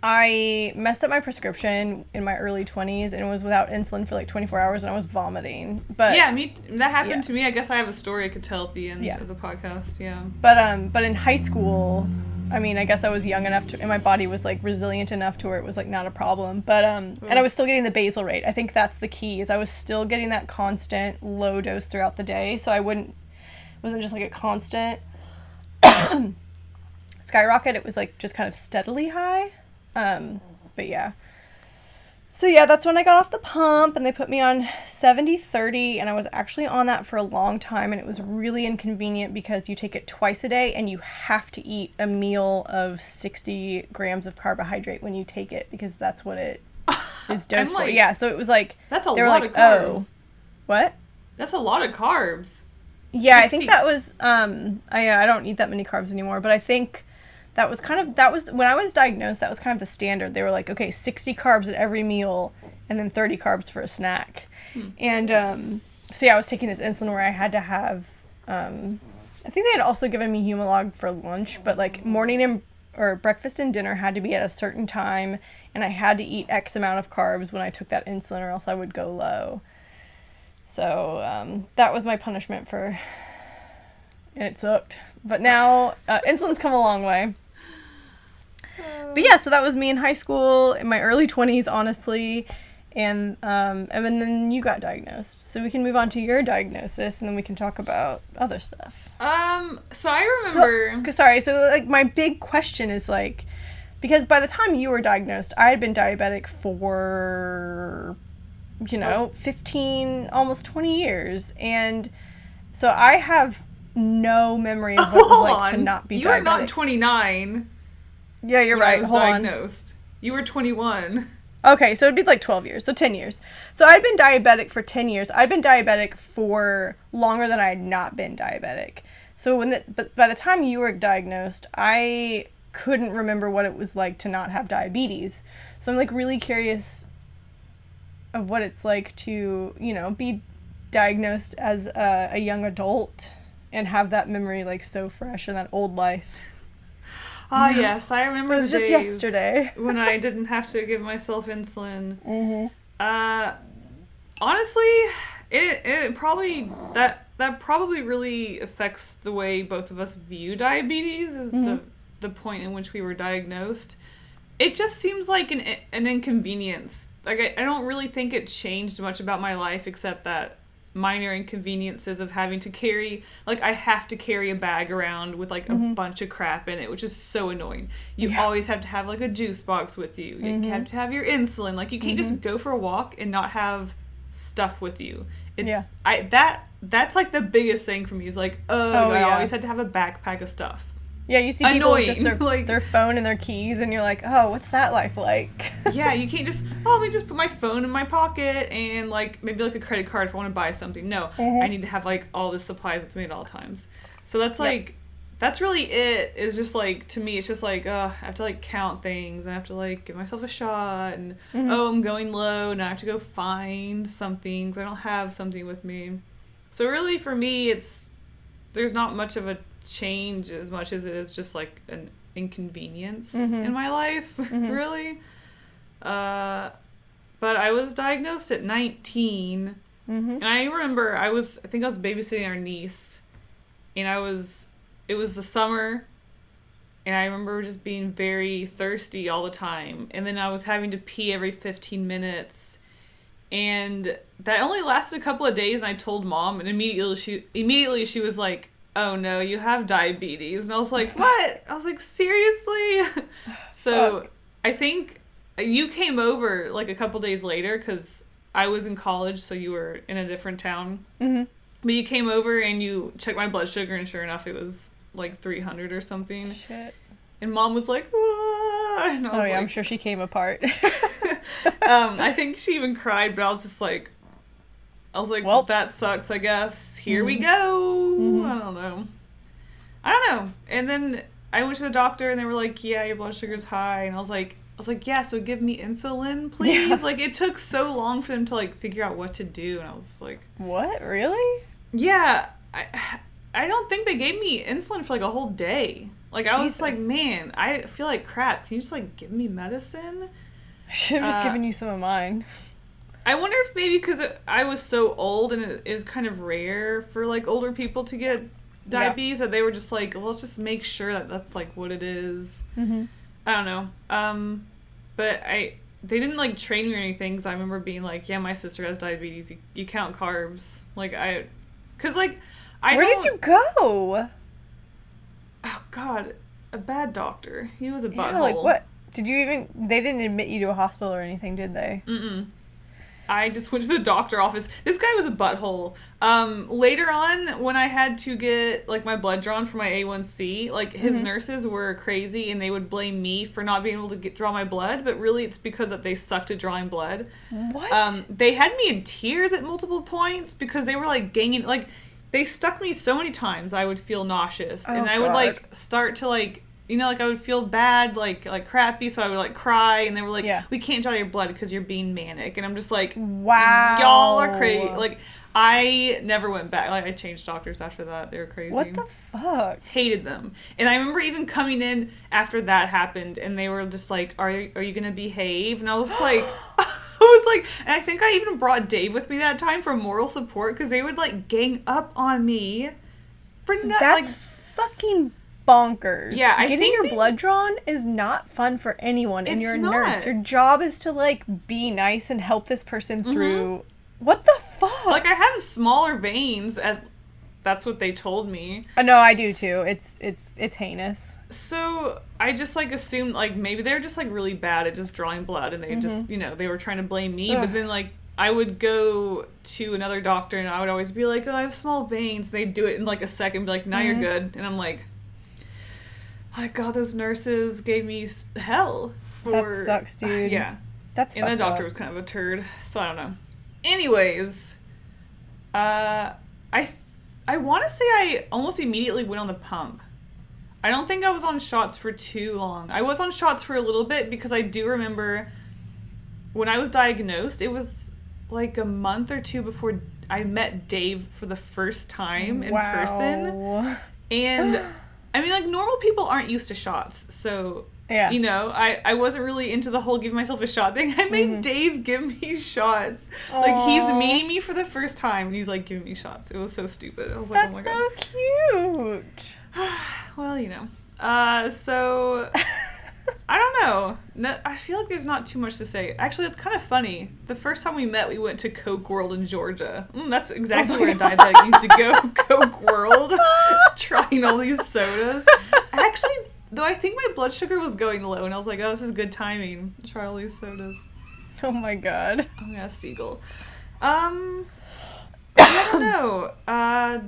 I messed up my prescription in my early 20s and was without insulin for like 24 hours, and I was vomiting. But yeah, that happened to me. I guess I have a story I could tell at the end of the podcast. Yeah. But in high school, I mean, I guess I was young enough and my body was like resilient enough to where it was like not a problem. But and I was still getting the basal rate. I think that's the key, is I was still getting that constant low dose throughout the day, so wasn't just like a constant skyrocket. It was like just kind of steadily high. But yeah. So yeah, that's when I got off the pump and they put me on 70/30, and I was actually on that for a long time, and it was really inconvenient because you take it twice a day and you have to eat a meal of 60 grams of carbohydrate when you take it because that's what it is dosed for. Yeah, so it was like that's a lot of carbs. Oh, what? That's a lot of carbs. Yeah, 60. I think that was I don't eat that many carbs anymore, but I think that was when I was diagnosed, that was kind of the standard. They were like, okay, 60 carbs at every meal and then 30 carbs for a snack. And so yeah, I was taking this insulin where I had to have I think they had also given me Humalog for lunch, but like morning or breakfast and dinner had to be at a certain time, and I had to eat X amount of carbs when I took that insulin or else I would go low. So that was my punishment and it sucked. But now insulin's come a long way. But yeah, so that was me in high school, in my early 20s, honestly. And then you got diagnosed. So we can move on to your diagnosis, and then we can talk about other stuff. So I remember... So like my big question is like, because by the time you were diagnosed, I had been diabetic for, 15, almost 20 years. And so I have no memory of what it was like to not be diabetic. You are not 29. Yeah, you're right. Hold on. Diagnosed. You were 21. Okay, so it'd be like 12 years, so 10 years. So I'd been diabetic for 10 years. I'd been diabetic for longer than I had not been diabetic. So but by the time you were diagnosed, I couldn't remember what it was like to not have diabetes. So I'm like really curious of what it's like to, be diagnosed as a young adult and have that memory like so fresh in that old life. Yes, I remember the days just yesterday when I didn't have to give myself insulin. Honestly, it probably that probably really affects the way both of us view diabetes. Is the point in which we were diagnosed. It just seems like an inconvenience. Like I don't really think it changed much about my life except that minor inconveniences of having to carry, like I have to carry a bag around with like a bunch of crap in it, which is so annoying. You always have to have like a juice box with you. You have to have your insulin. Like you can't just go for a walk and not have stuff with you. It's that's like the biggest thing for me is like, I always had to have a backpack of stuff. Yeah, you see people with just their phone and their keys, and you're like, oh, what's that life like? Yeah, you can't just, let me just put my phone in my pocket and, like, maybe, like, a credit card if I want to buy something. No, I need to have, like, all the supplies with me at all times. So that's, like, that's really it. It's just, like, to me, it's just, like, I have to, like, count things, and I have to, like, give myself a shot, and, I'm going low, and I have to go find something, because I don't have something with me. So really, for me, there's not much of a change as much as it is just like an inconvenience in my life, really. But I was diagnosed at 19, and I remember I think I was babysitting our niece, and it was the summer, and I remember just being very thirsty all the time, and then I was having to pee every 15 minutes, and that only lasted a couple of days, and I told Mom, and immediately she was like, oh no, you have diabetes. And I was like, what? I was like, seriously? So I think you came over like a couple days later because I was in college, so you were in a different town. But you came over and you checked my blood sugar, and sure enough, it was like 300 or something. Shit. And Mom was like, whoa. And I was like, I'm sure she came apart. I think she even cried, but I was just like, well, that sucks, I guess. Here we go. I don't know. And then I went to the doctor, and they were like, yeah, your blood sugar's high. And I was like, yeah, so give me insulin, please. Yeah. Like, it took so long for them to, like, figure out what to do. And I was like... What? Really? Yeah. I don't think they gave me insulin for, like, a whole day. Like, I was like, man, I feel like crap. Can you just, like, give me medicine? I should have just given you some of mine. I wonder if maybe because I was so old and it is kind of rare for, like, older people to get diabetes that they were just like, well, let's just make sure that that's, like, what it is. I don't know. But they didn't, like, train me or anything because I remember being like, yeah, my sister has diabetes. You count carbs. Like, because, like, Where did you go? Oh, God. a bad doctor. He was a butthole. Yeah, like what? Did you even... They didn't admit you to a hospital or anything, did they? Mm-mm. I just went to the doctor office. This guy was a butthole. Later on, when I had to get, like, my blood drawn for my A1C, like, his nurses were crazy, and they would blame me for not being able to draw my blood, but really it's because that they sucked at drawing blood. What? They had me in tears at multiple points because they were, like, ganging... Like, they stuck me so many times I would feel nauseous. Oh, and I would, God. like, start to, like... You know, like, I would feel bad, like crappy, so I would, like, cry, and they were like, we can't draw your blood because you're being manic. And I'm just like, wow. Y'all are crazy. Like, I never went back. Like, I changed doctors after that. They were crazy. What the fuck? Hated them. And I remember even coming in after that happened, and they were just like, are you going to behave? And I was like... And I think I even brought Dave with me that time for moral support, because they would, like, gang up on me for That's fucking bonkers. Yeah, getting your blood drawn is not fun for anyone, and you're a nurse. Your job is to, like, be nice and help this person through. What the fuck? Like, I have smaller veins, that's what they told me. No, I do too. It's heinous. So I just, like, assumed, like, maybe they're just, like, really bad at just drawing blood, and they just, you know, they were trying to blame me. But then, like, I would go to another doctor, and I would always be like, oh, I have small veins. They'd do it in, like, a second, be like, now you're good. And I'm like, oh, God, those nurses gave me hell. That sucks, dude. Yeah. That's fucked And the doctor up. was kind of a turd, so I don't know. Anyways, I want to say I almost immediately went on the pump. I don't think I was on shots for too long. I was on shots for a little bit because I do remember when I was diagnosed, it was like a month or two before I met Dave for the first time in person. And I mean, like, normal people aren't used to shots, so, you know, I wasn't really into the whole give myself a shot thing. I made Dave give me shots. Aww. Like, he's meeting me for the first time, and he's, like, giving me shots. It was so stupid. I was like, That's oh my God. so cute. Well, you know. So, I don't know. No, I feel like there's not too much to say. Actually, it's kind of funny. The first time we met, we went to Coke World in Georgia. That's exactly where a diabetic needs to go. Coke World. Trying all these sodas. Actually, though, I think my blood sugar was going low, and I was like, oh, this is good timing. Try all these sodas. Oh my God. Oh, yeah, seagull. I don't know. I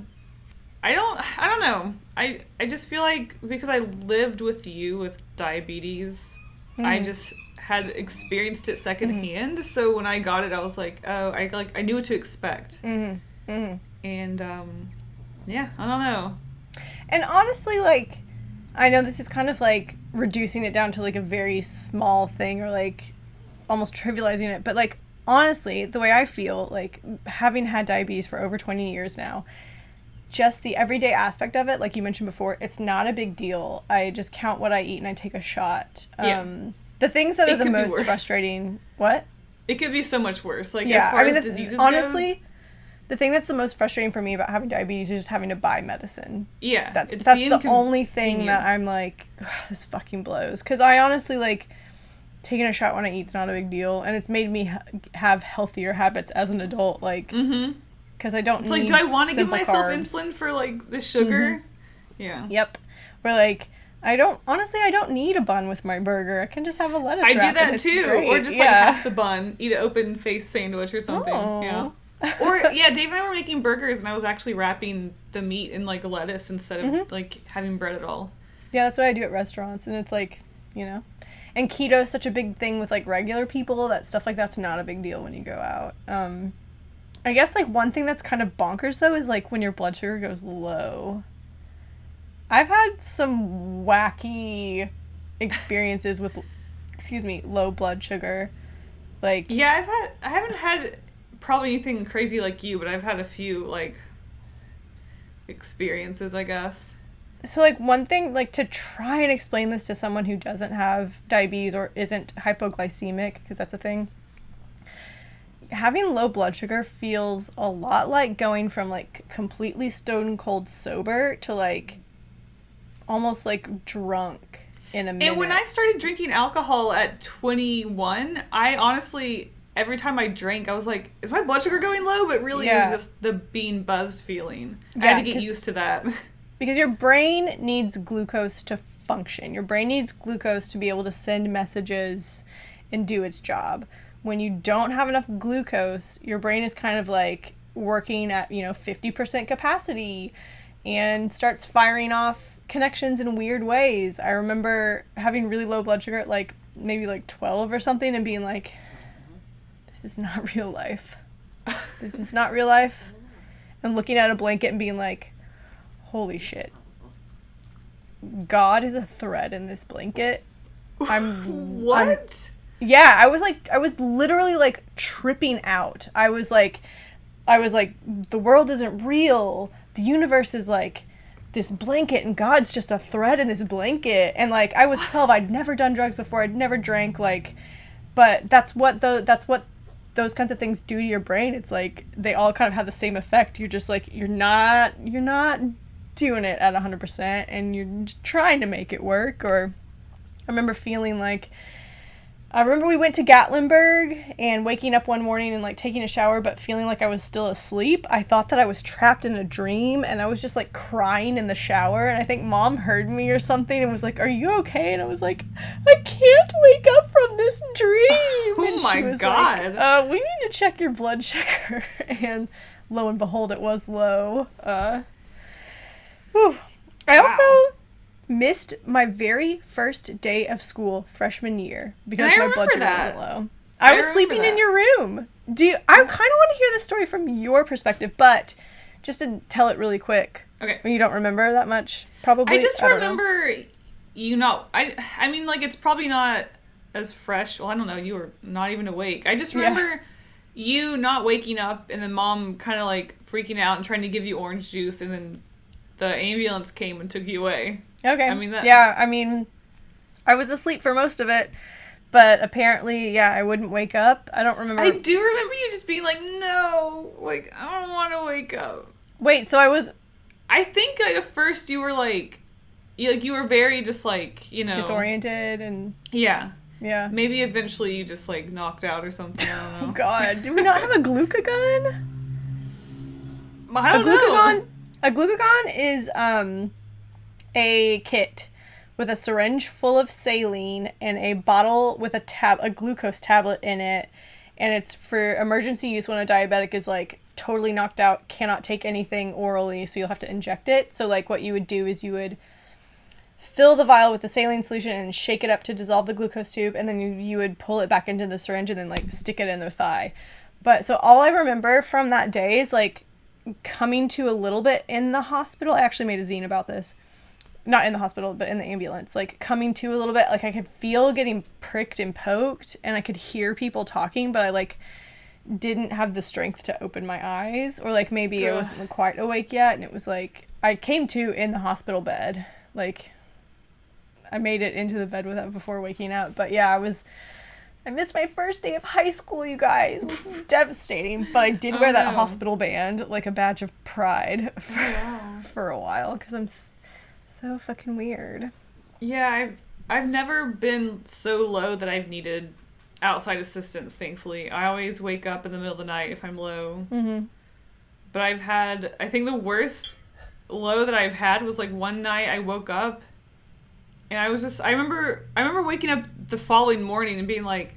don't know. I just feel like because I lived with you with diabetes, I just had experienced it secondhand. So when I got it, I was like, oh, I knew what to expect. And yeah, I don't know. And honestly, like, I know this is kind of like reducing it down to like a very small thing or like almost trivializing it, but like honestly, the way I feel, like having had diabetes for over 20 years now, just the everyday aspect of it, like you mentioned before, it's not a big deal. I just count what I eat and I take a shot. The things that are the most frustrating... What? It could be so much worse. Like, as far as diseases honestly, goes, the thing that's the most frustrating for me about having diabetes is just having to buy medicine. Yeah. That's the only thing that I'm like, this fucking blows. Because I honestly, like, taking a shot when I eat's not a big deal. And it's made me have healthier habits as an adult. Like... Because I don't need like, do I want to give myself carbs. insulin for, like, the sugar? Yeah. Yep. Or, like, I don't need a bun with my burger. I can just have a lettuce wrap. I do that, too. Great. Or just, like, half the bun. Eat an open-faced sandwich or something. Oh. Yeah. Or, yeah, Dave and I were making burgers, and I was actually wrapping the meat in, like, lettuce instead of, like, having bread at all. Yeah, that's what I do at restaurants. And it's, like, you know. And keto is such a big thing with, like, regular people. That stuff like that's not a big deal when you go out. I guess, like, one thing that's kind of bonkers, though, is, like, when your blood sugar goes low. I've had some wacky experiences with, low blood sugar. Like... Yeah, I haven't had probably anything crazy like you, but I've had a few, like, experiences, I guess. So, like, one thing, like, to try and explain this to someone who doesn't have diabetes or isn't hypoglycemic, because that's a thing... Having low blood sugar feels a lot like going from, like, completely stone cold sober to, like, almost, like, drunk in a minute. And when I started drinking alcohol at 21, I honestly, every time I drank, I was like, is my blood sugar going low? But really, it was just the being buzzed feeling. I had to get used to that. Because your brain needs glucose to function. Your brain needs glucose to be able to send messages and do its job. When you don't have enough glucose, your brain is kind of like working at, 50% capacity and starts firing off connections in weird ways. I remember having really low blood sugar at like maybe like 12 or something and being like, this is not real life. This is not real life. And looking at a blanket and being like, holy shit. God is a thread in this blanket. What? Yeah, I was literally like tripping out. I was like, the world isn't real. The universe is like this blanket and God's just a thread in this blanket. And like, I was 12. I'd never done drugs before. I'd never drank, like, but that's what those kinds of things do to your brain. It's like, they all kind of have the same effect. You're just like, you're not doing it at 100% and you're trying to make it work. Or I remember feeling like, we went to Gatlinburg and waking up one morning and like taking a shower but feeling like I was still asleep. I thought that I was trapped in a dream and I was just like crying in the shower, and I think Mom heard me or something and was like, are you okay? And I was like, I can't wake up from this dream. Oh and my she was God. like, we need to check your blood sugar. And lo and behold, it was low. Whew. I also missed my very first day of school freshman year because my blood sugar wasn't low. I was sleeping in your room. I kind of want to hear the story from your perspective, but just to tell it really quick. Okay. You don't remember that much, probably? I just remember you not... I mean, like, it's probably not as fresh. Well, I don't know. You were not even awake. I just remember you not waking up and then Mom kind of, like, freaking out and trying to give you orange juice, and then the ambulance came and took you away. Okay. I was asleep for most of it, but apparently, I wouldn't wake up. I don't remember. I do remember you just being like, no, like, I don't want to wake up. Wait, so I think like, at first you were like, you were very just like, disoriented and... Yeah. Yeah. Maybe eventually you just like knocked out or something. I don't know. Oh, God. Do we not have a glucagon? I don't know. A glucagon is a kit with a syringe full of saline and a bottle with a glucose tablet in it, and it's for emergency use when a diabetic is like totally knocked out, cannot take anything orally, so you'll have to inject it. So like what you would do is you would fill the vial with the saline solution and shake it up to dissolve the glucose tube, and then you would pull it back into the syringe and then like stick it in their thigh. But so all I remember from that day is like coming to a little bit in the hospital. I actually made a zine about this. Not in the hospital, but in the ambulance. Like, coming to a little bit, like, I could feel getting pricked and poked, and I could hear people talking, but I, like, didn't have the strength to open my eyes. Or, like, maybe I wasn't quite awake yet, and it was, like, I came to in the hospital bed. Like, I made it into the bed with that before waking up. But, yeah, I missed my first day of high school, you guys. It was devastating. But I did wear that hospital band, like a badge of pride for a while, because I'm so fucking weird. Yeah, I've never been so low that I've needed outside assistance, thankfully. I always wake up in the middle of the night if I'm low. Mm-hmm. But I think the worst low that I've had was like one night I woke up and I remember waking up the following morning and being like,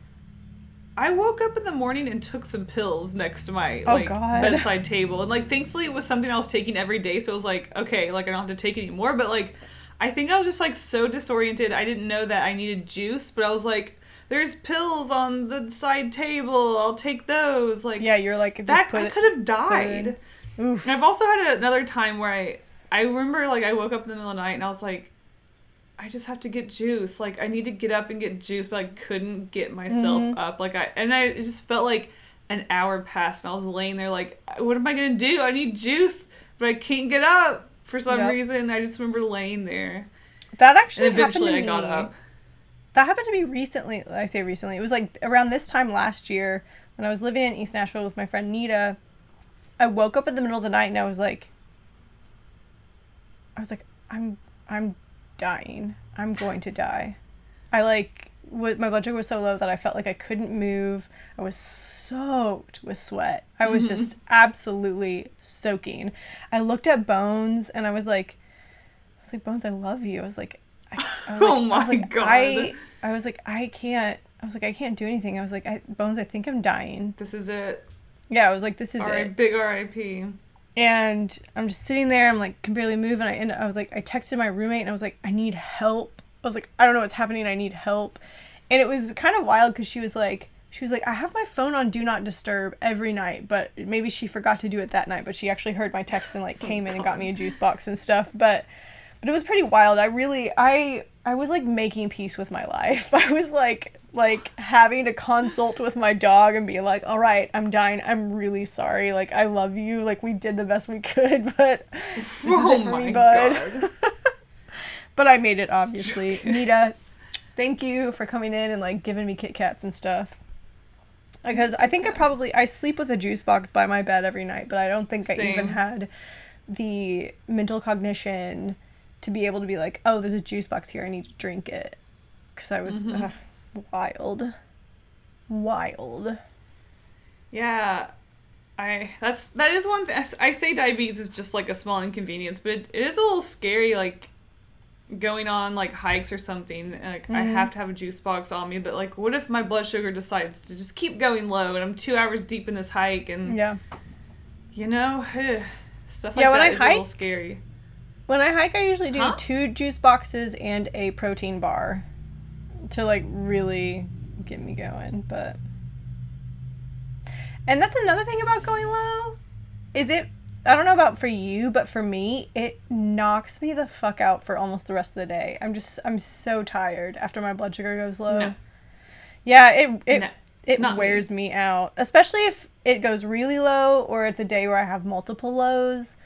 I woke up in the morning and took some pills next to my bedside table. And like, thankfully it was something I was taking every day. So it was like, okay, like I don't have to take it anymore. But like, I think I was just like so disoriented. I didn't know that I needed juice, but I was like, there's pills on the side table. I'll take those. Like, yeah, you're like, that I could have died. And I've also had another time where I remember like I woke up in the middle of the night and I was like, I just have to get juice. Like, I need to get up and get juice, but I couldn't get myself up. Like, I just felt like an hour passed, and I was laying there like, what am I going to do? I need juice, but I can't get up for some reason. I just remember laying there. That actually and eventually happened to I me. got up. That happened to me recently. I say recently. It was like around this time last year when I was living in East Nashville with my friend Nita. I woke up in the middle of the night and I was like, I'm dying. I'm going to die. My blood sugar was so low that I felt like I couldn't move. I was soaked with sweat. I was just absolutely soaking. I looked at Bones and I was like, Bones, I love you. I was like, Oh my God. I was like, I can't do anything. I was like, Bones, I think I'm dying. This is it. Yeah, I was like, this is it. Big R.I.P. And I'm just sitting there. I'm like, can barely move. And I was like, I texted my roommate and I was like, I need help. I was like, I don't know what's happening. I need help. And it was kind of wild because she was like, I have my phone on Do Not Disturb every night, but maybe she forgot to do it that night. But she actually heard my text and like came in and got me a juice box and stuff. But it was pretty wild. I was like making peace with my life. I was like having to consult with my dog and be like, all right, I'm dying. I'm really sorry. Like, I love you. Like, we did the best we could, but this is it for me, bud. But I made it, obviously. Nita, thank you for coming in and like giving me Kit Kats and stuff. Because I think I sleep with a juice box by my bed every night, but I don't think I even had the mental cognition to be able to be like, oh, there's a juice box here, I need to drink it. Because I was wild. Yeah, that is one thing. I say diabetes is just like a small inconvenience, but it is a little scary, like going on like hikes or something. Like I have to have a juice box on me, but like what if my blood sugar decides to just keep going low and I'm 2 hours deep in this hike and you know, stuff like that is a little scary. When I hike, I usually do 2 juice boxes and a protein bar to like really get me going. But and that's another thing about going low, is I don't know about for you, but for me, it knocks me the fuck out for almost the rest of the day. I'm so tired after my blood sugar goes low. No. Yeah, it wears me out, especially if it goes really low or it's a day where I have multiple lows.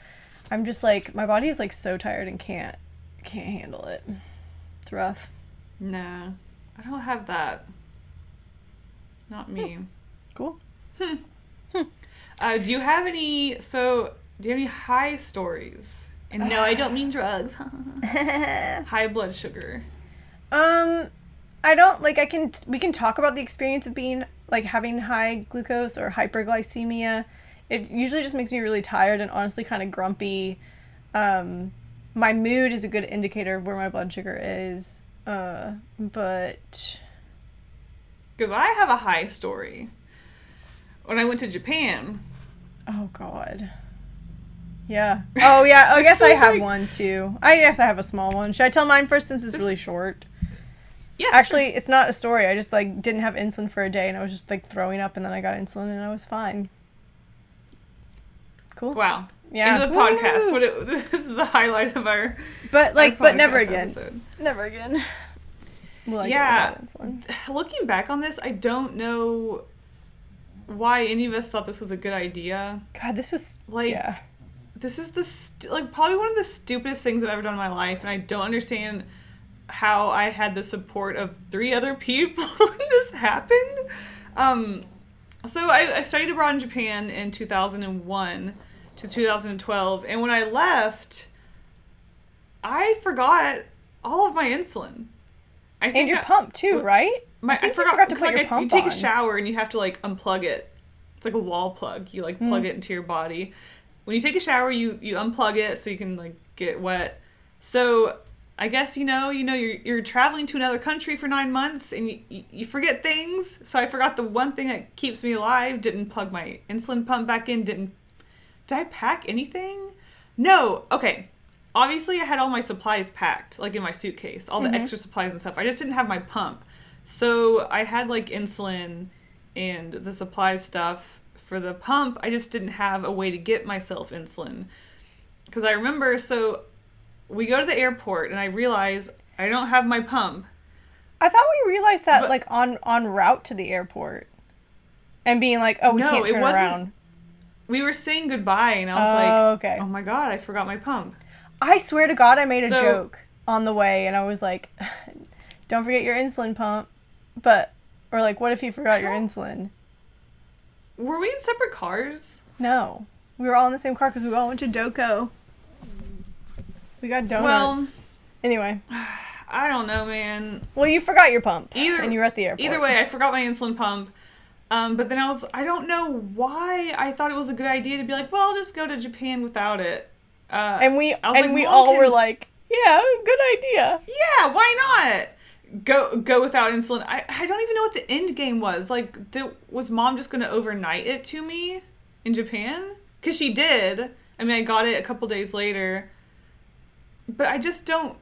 I'm just like, my body is like so tired and can't handle it. It's rough. No, I don't have that. Not me. Cool. Do you have any high stories? And no, I don't mean drugs. High blood sugar. I don't, like, we can talk about the experience of being, like, having high glucose or hyperglycemia. It usually just makes me really tired and honestly kind of grumpy. My mood is a good indicator of where my blood sugar is. But... Because I have a high story. When I went to Japan. Oh, God. Yeah. Oh, yeah. I guess I have one, too. I guess I have a small one. Should I tell mine first since it's really short? Yeah. Actually, it's not a story. I just, like, didn't have insulin for a day, and I was just, like, throwing up, and then I got insulin, and I was fine. Cool. Wow. Yeah. Into the podcast. This is the highlight of our But, like, but never again. Episode. Never again. Well, yeah. Looking back on this, I don't know why any of us thought this was a good idea. God, this was... Like... Yeah. This is probably one of the stupidest things I've ever done in my life, and I don't understand how I had the support of 3 other people when this happened. So I studied abroad in Japan in 2001 to 2012, and when I left, I forgot all of my insulin. And your pump too, right? I forgot to put your pump on. You take a shower and you have to like unplug it. It's like a wall plug. You like plug it into your body. When you take a shower, you unplug it so you can like get wet. So I guess you're traveling to another country for 9 months and you forget things. So I forgot the one thing that keeps me alive. Didn't plug my insulin pump back in. Did I pack anything? No. Okay. Obviously, I had all my supplies packed, like in my suitcase, all the extra supplies and stuff. I just didn't have my pump. So I had like insulin and the supply stuff. For the pump, I just didn't have a way to get myself insulin. Because I remember, so we go to the airport and I realize I don't have my pump. I thought we realized that like on route to the airport. And being like, oh, we can't turn around. We were saying goodbye and I was okay. Oh my God, I forgot my pump. I swear to God, I made a joke on the way and I was like, don't forget your insulin pump. Or like, what if you forgot your insulin? Were we in separate cars? No. We were all in the same car because we all went to Doko. We got donuts. Well, anyway. I don't know, man. Well, you forgot your pump. And you were at the airport. Either way, I forgot my insulin pump. But then I don't know why I thought it was a good idea to be like, well, I'll just go to Japan without it. And we all were like, Yeah, good idea. Yeah, why not? Go without insulin. I don't even know what the end game was. Like, was Mom just going to overnight it to me in Japan? Because she did. I mean, I got it a couple days later. But I just don't...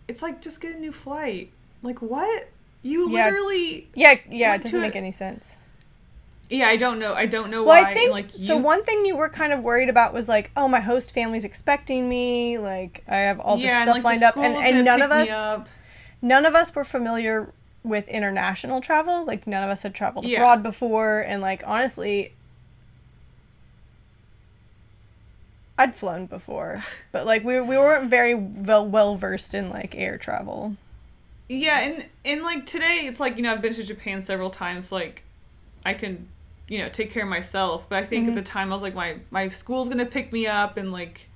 It's like, just get a new flight. Like, what? You literally... Yeah, it doesn't make any sense. Yeah, I don't know. I don't know why. I think, like, so one thing you were kind of worried about was like, oh, my host family's expecting me. Like, I have all this stuff lined up. And none of us were familiar with international travel. Like, none of us had traveled abroad before. And, like, honestly... I'd flown before, but like we weren't very well versed in like air travel. Yeah, and like today it's like, you know, I've been to Japan several times, like I can, you know, take care of myself. But I think at the time I was like, my school's gonna pick me up, and like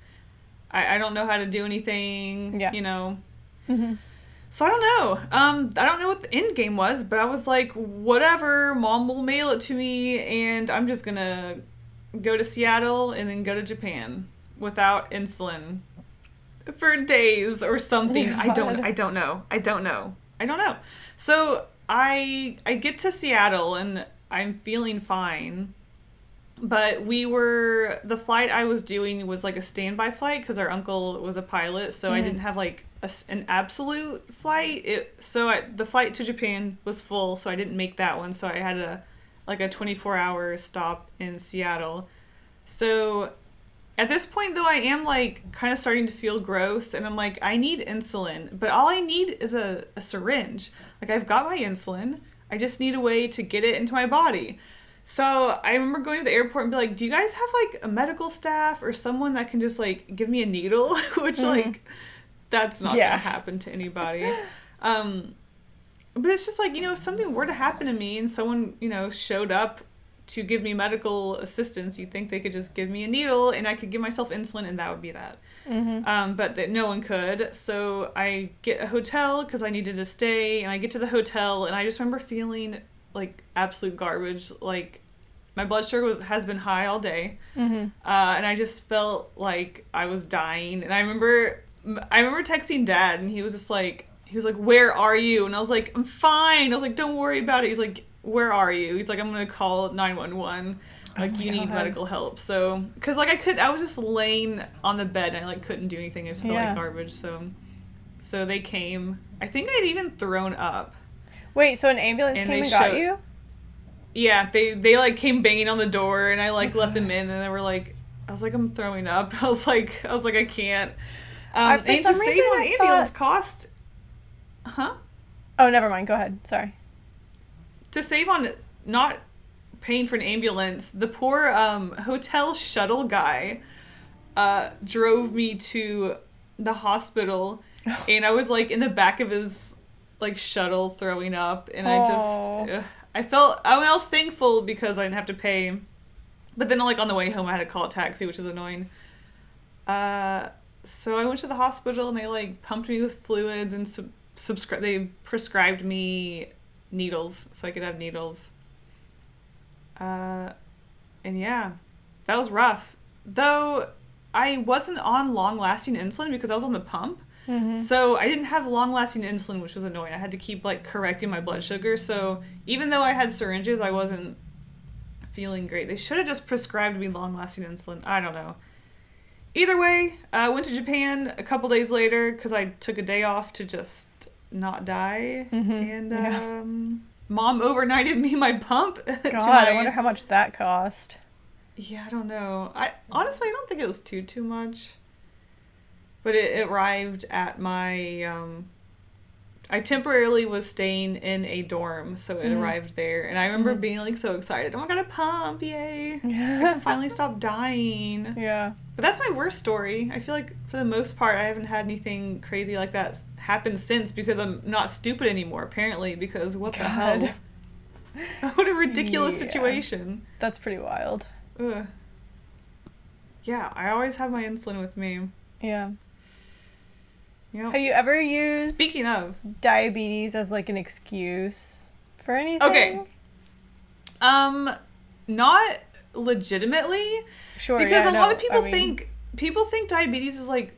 I don't know how to do anything. Yeah. You know. Mm-hmm. So I don't know. I don't know what the end game was, but I was like, whatever, Mom will mail it to me, and I'm just gonna go to Seattle and then go to Japan without insulin for days or something. God. I don't know. So I get to Seattle and I'm feeling fine. But the flight I was doing was like a standby flight because our uncle was a pilot, so I didn't have like an absolute flight. The flight to Japan was full, so I didn't make that one. So I had a 24-hour stop in Seattle. So at this point, though, I am like kind of starting to feel gross, and I'm like, I need insulin, but all I need is a syringe. Like, I've got my insulin. I just need a way to get it into my body. So I remember going to the airport and be like, do you guys have like a medical staff or someone that can just like give me a needle? Which like, that's not going to happen to anybody. But it's just like, you know, if something were to happen to me and someone, you know, showed up to give me medical assistance, you'd think they could just give me a needle and I could give myself insulin and that would be that. But that no one could. So I get a hotel because I needed to stay, and I get to the hotel and I just remember feeling like absolute garbage. Like my blood sugar has been high all day. And I just felt like I was dying. And I remember texting Dad, and he was like, where are you? And I was like, I'm fine. I was like, don't worry about it. He's like, where are you? He's like, I'm going to call 911. Like, you need medical help. So, because, like, I was just laying on the bed, and I, like, couldn't do anything. I just felt like garbage. So they came. I think I'd even thrown up. Wait, so an ambulance came and got you? Yeah, they, like, came banging on the door, and I, like, let them in, and they were like, I was like, I'm throwing up. I was like, I can't. And to save on ambulance cost... Huh? Oh, never mind. Go ahead. Sorry. To save on not paying for an ambulance, the poor hotel shuttle guy drove me to the hospital, and I was like in the back of his like shuttle throwing up, and I was thankful because I didn't have to pay, but then like on the way home I had to call a taxi, which is annoying. So I went to the hospital, and they like pumped me with fluids and they prescribed me needles so I could have needles. And yeah, that was rough. Though I wasn't on long-lasting insulin because I was on the pump. So I didn't have long-lasting insulin, which was annoying. I had to keep like correcting my blood sugar. So even though I had syringes, I wasn't feeling great. They should have just prescribed me long-lasting insulin. I don't know. Either way, I went to Japan a couple days later because I took a day off to just not die. And Mom overnighted me my pump. God, I wonder how much that cost. Yeah, I don't know. I don't think it was too much. But it arrived at my... I temporarily was staying in a dorm, so it arrived there. And I remember being like so excited. Oh my God, a pump, yay. I can finally stop dying. Yeah. But that's my worst story. I feel like for the most part, I haven't had anything crazy like that happen since because I'm not stupid anymore, apparently, because what the hell? What a ridiculous situation. That's pretty wild. Ugh. Yeah, I always have my insulin with me. Yeah. Yep. Have you ever used Speaking of diabetes as like an excuse for anything? Okay. Not legitimately. Sure. Because a lot of people think diabetes is like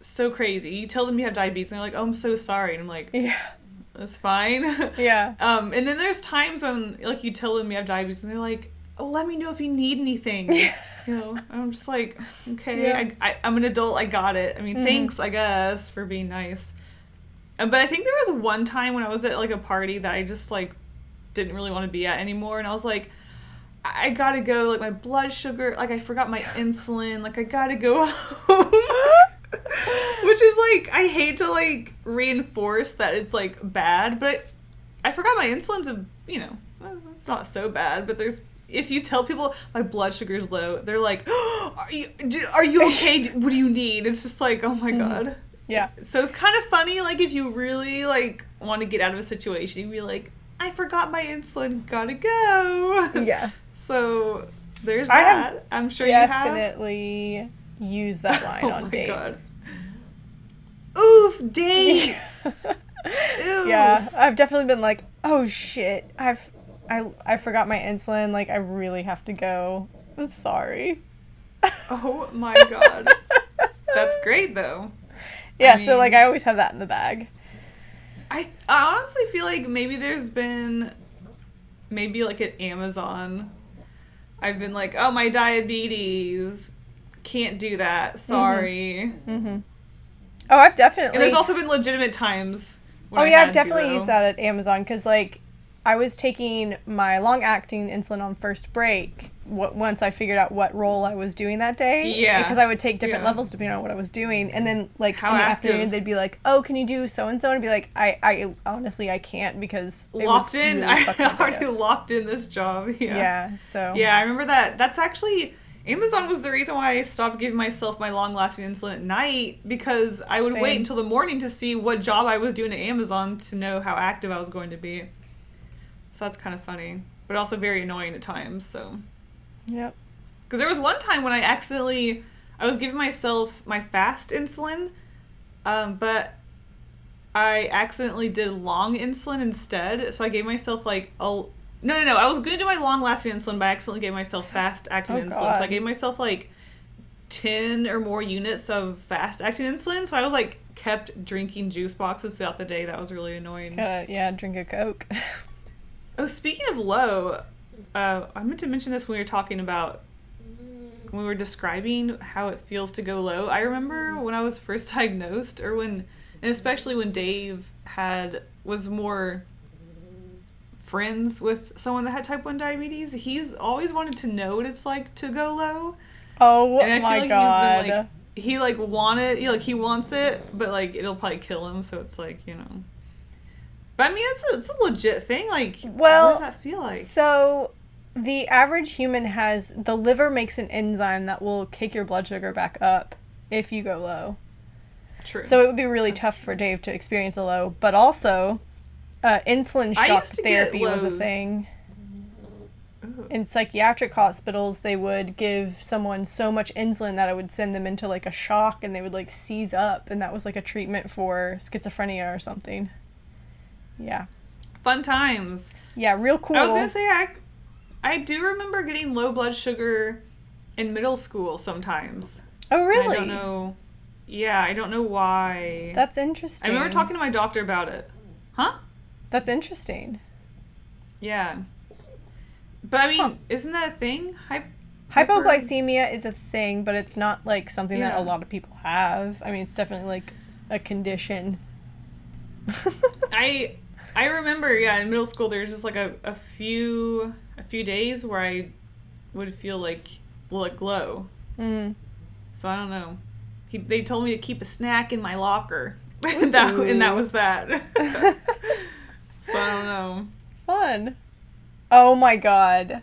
so crazy. You tell them you have diabetes, and they're like, "Oh, I'm so sorry," and I'm like, Yeah. "That's fine." Yeah. And then there's times when like you tell them you have diabetes, and they're like, "Oh, let me know if you need anything." Yeah. You know, I'm just like, okay, Yeah. I'm an adult. I got it. I mean, thanks, I guess, for being nice. But I think there was one time when I was at like a party that I just like didn't really want to be at anymore, and I was like, I gotta go. Like my blood sugar, like I forgot my insulin. Like I gotta go home. Which is like, I hate to like reinforce that it's like bad, but I forgot my insulin's it's not so bad. But if you tell people my blood sugar's low, they're like, oh, are you okay? What do you need? It's just like, oh my God. Yeah. So it's kind of funny, like if you really like want to get out of a situation, you'd be like, I forgot my insulin, gotta go. Yeah. So there's that. I'm sure you have. Definitely use that line on dates. God. Oof, dates. Oof. Yeah, I've definitely been like, oh shit, I forgot my insulin. Like I really have to go. I'm sorry. Oh my God. That's great though. Yeah, so like I always have that in the bag. I honestly feel like maybe there's been like at Amazon, I've been like, oh, my diabetes, can't do that, sorry. Mm-hmm. Oh, I've definitely. And there's also been legitimate times when I've definitely used that at Amazon because like I was taking my long-acting insulin on first break once I figured out what role I was doing that day. Yeah. Because I would take different levels depending on what I was doing. And then, like, How in the active? afternoon, they'd be like, oh, can you do so-and-so? And I'd be like, I honestly, I can't because it locked would in. really I fuck my day already up. locked in this job. Yeah, so. Yeah, I remember that. That's actually, Amazon was the reason why I stopped giving myself my long-lasting insulin at night, because I would wait until the morning to see what job I was doing at Amazon to know how active I was going to be. So that's kind of funny, but also very annoying at times, so. Yep. Because there was one time when I was giving myself my fast insulin, but I accidentally did long insulin instead. So I gave myself like no. I was going to do my long-lasting insulin, but I accidentally gave myself fast-acting insulin. God. So I gave myself like 10 or more units of fast-acting insulin. So I was like kept drinking juice boxes throughout the day. That was really annoying. Drink a Coke. Oh, speaking of low, I meant to mention this when we were talking about, when we were describing how it feels to go low. I remember when I was first diagnosed, and especially when Dave was more friends with someone that had type 1 diabetes, he's always wanted to know what it's like to go low. Oh and I my feel like God. He's been like, he wants it, but like it'll probably kill him, so it's like, you know. But I mean, it's a legit thing. Like, well, what does that feel like? So the average human the liver makes an enzyme that will kick your blood sugar back up if you go low. True. So it would be really tough for Dave to experience a low, but also insulin shock therapy was a thing. Ooh. In psychiatric hospitals, they would give someone so much insulin that it would send them into like a shock and they would like seize up, and that was like a treatment for schizophrenia or something. Yeah. Fun times. Yeah, real cool. I was going to say, I do remember getting low blood sugar in middle school sometimes. Oh, really? I don't know. Yeah, I don't know why. That's interesting. I remember talking to my doctor about it. Huh? That's interesting. Yeah. But I mean, isn't that a thing? Hypoglycemia is a thing, but it's not like something that a lot of people have. I mean, it's definitely like a condition. I remember, in middle school, there was just like a few days where I would feel like low. Mm. So I don't know. They told me to keep a snack in my locker, and that was that. So I don't know. Fun. Oh my God.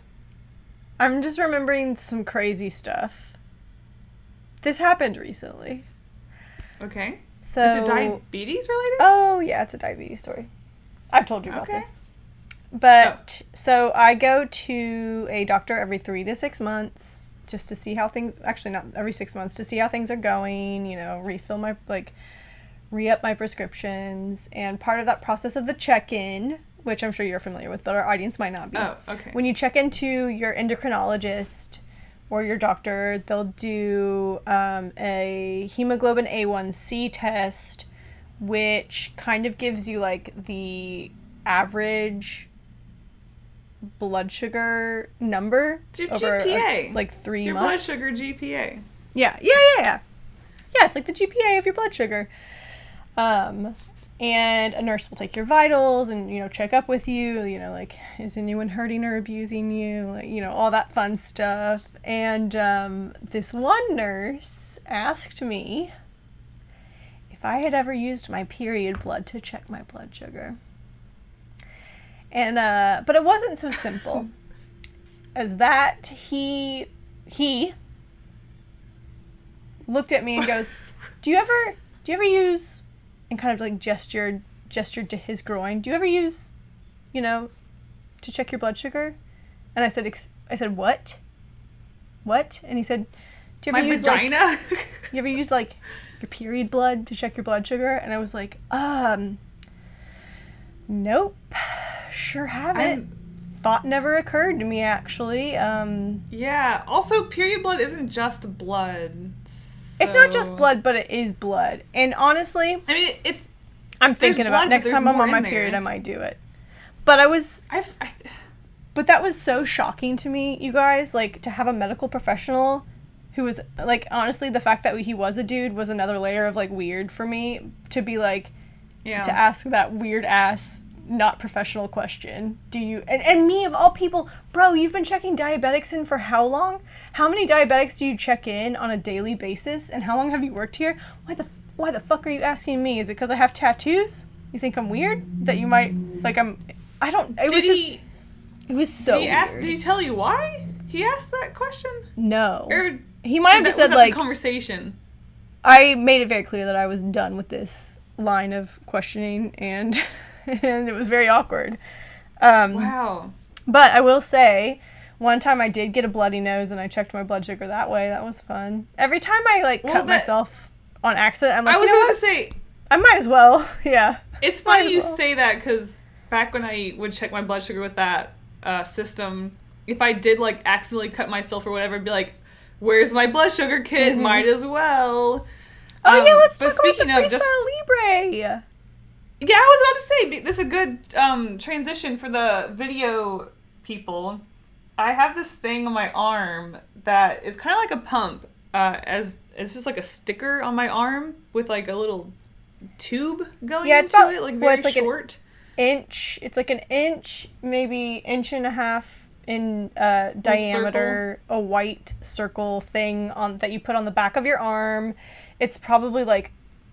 I'm just remembering some crazy stuff. This happened recently. Okay. So, is it diabetes related? Oh, yeah, it's a diabetes story. I've told you about this. But, so I go to a doctor every 3 to 6 months just to see how things, actually not every 6 months, to see how things are going, refill my, re-up my prescriptions. And part of that process of the check-in, which I'm sure you're familiar with, but our audience might not be. Oh, okay. When you check into your endocrinologist, or your doctor, they'll do a hemoglobin A1C test, which kind of gives you like the average blood sugar number over GPA. Like 3 it's your months. Blood sugar GPA. Yeah, it's like the GPA of your blood sugar. And a nurse will take your vitals and, you know, check up with you, you know, like, is anyone hurting or abusing you? Like, you know, all that fun stuff. And this one nurse asked me if I had ever used my period blood to check my blood sugar. And, but it wasn't so simple as that. He looked at me and goes, do you ever use, and kind of like gestured to his groin, do you ever use, you know, to check your blood sugar? And I said, what? And he said, do you ever use vagina? like, you ever use like your period blood to check your blood sugar? And I was like, nope, sure haven't. Thought never occurred to me, actually. Yeah, also period blood isn't just blood. It's not just blood, but it is blood. And honestly, I mean, I'm thinking about next time I'm on my period, I might do it. But but that was so shocking to me, you guys, like, to have a medical professional who was, like, honestly, the fact that he was a dude was another layer of, like, weird for me, to be, like, to ask that weird-ass, not professional question. Do you, and me of all people, bro, you've been checking diabetics in for how long? How many diabetics do you check in on a daily basis? And how long have you worked here? Why the fuck are you asking me? Is it because I have tattoos? You think I'm weird? That you might, like, I don't, it was so weird. Did he tell you why he asked that question? No. Or he might have just said, like, conversation. I made it very clear that I was done with this line of questioning, and it was very awkward. Wow. But I will say, one time I did get a bloody nose, and I checked my blood sugar that way. That was fun. Every time I, cut myself on accident, I'm like, I was about to say, I might as well. Yeah. It's funny you say that, because back when I would check my blood sugar with that system, if I did, like, accidentally cut myself or whatever, I'd be like, where's my blood sugar kit? Mm-hmm. Might as well. Oh, yeah, let's talk about the Freestyle Libre. Yeah, I was about to say, this is a good transition for the video people. I have this thing on my arm that is kind of like a pump. As it's just like a sticker on my arm with like a little tube going into it, like very short. Inch. It's like an inch, maybe inch and a half in diameter. A white circle thing that you put on the back of your arm. It's probably like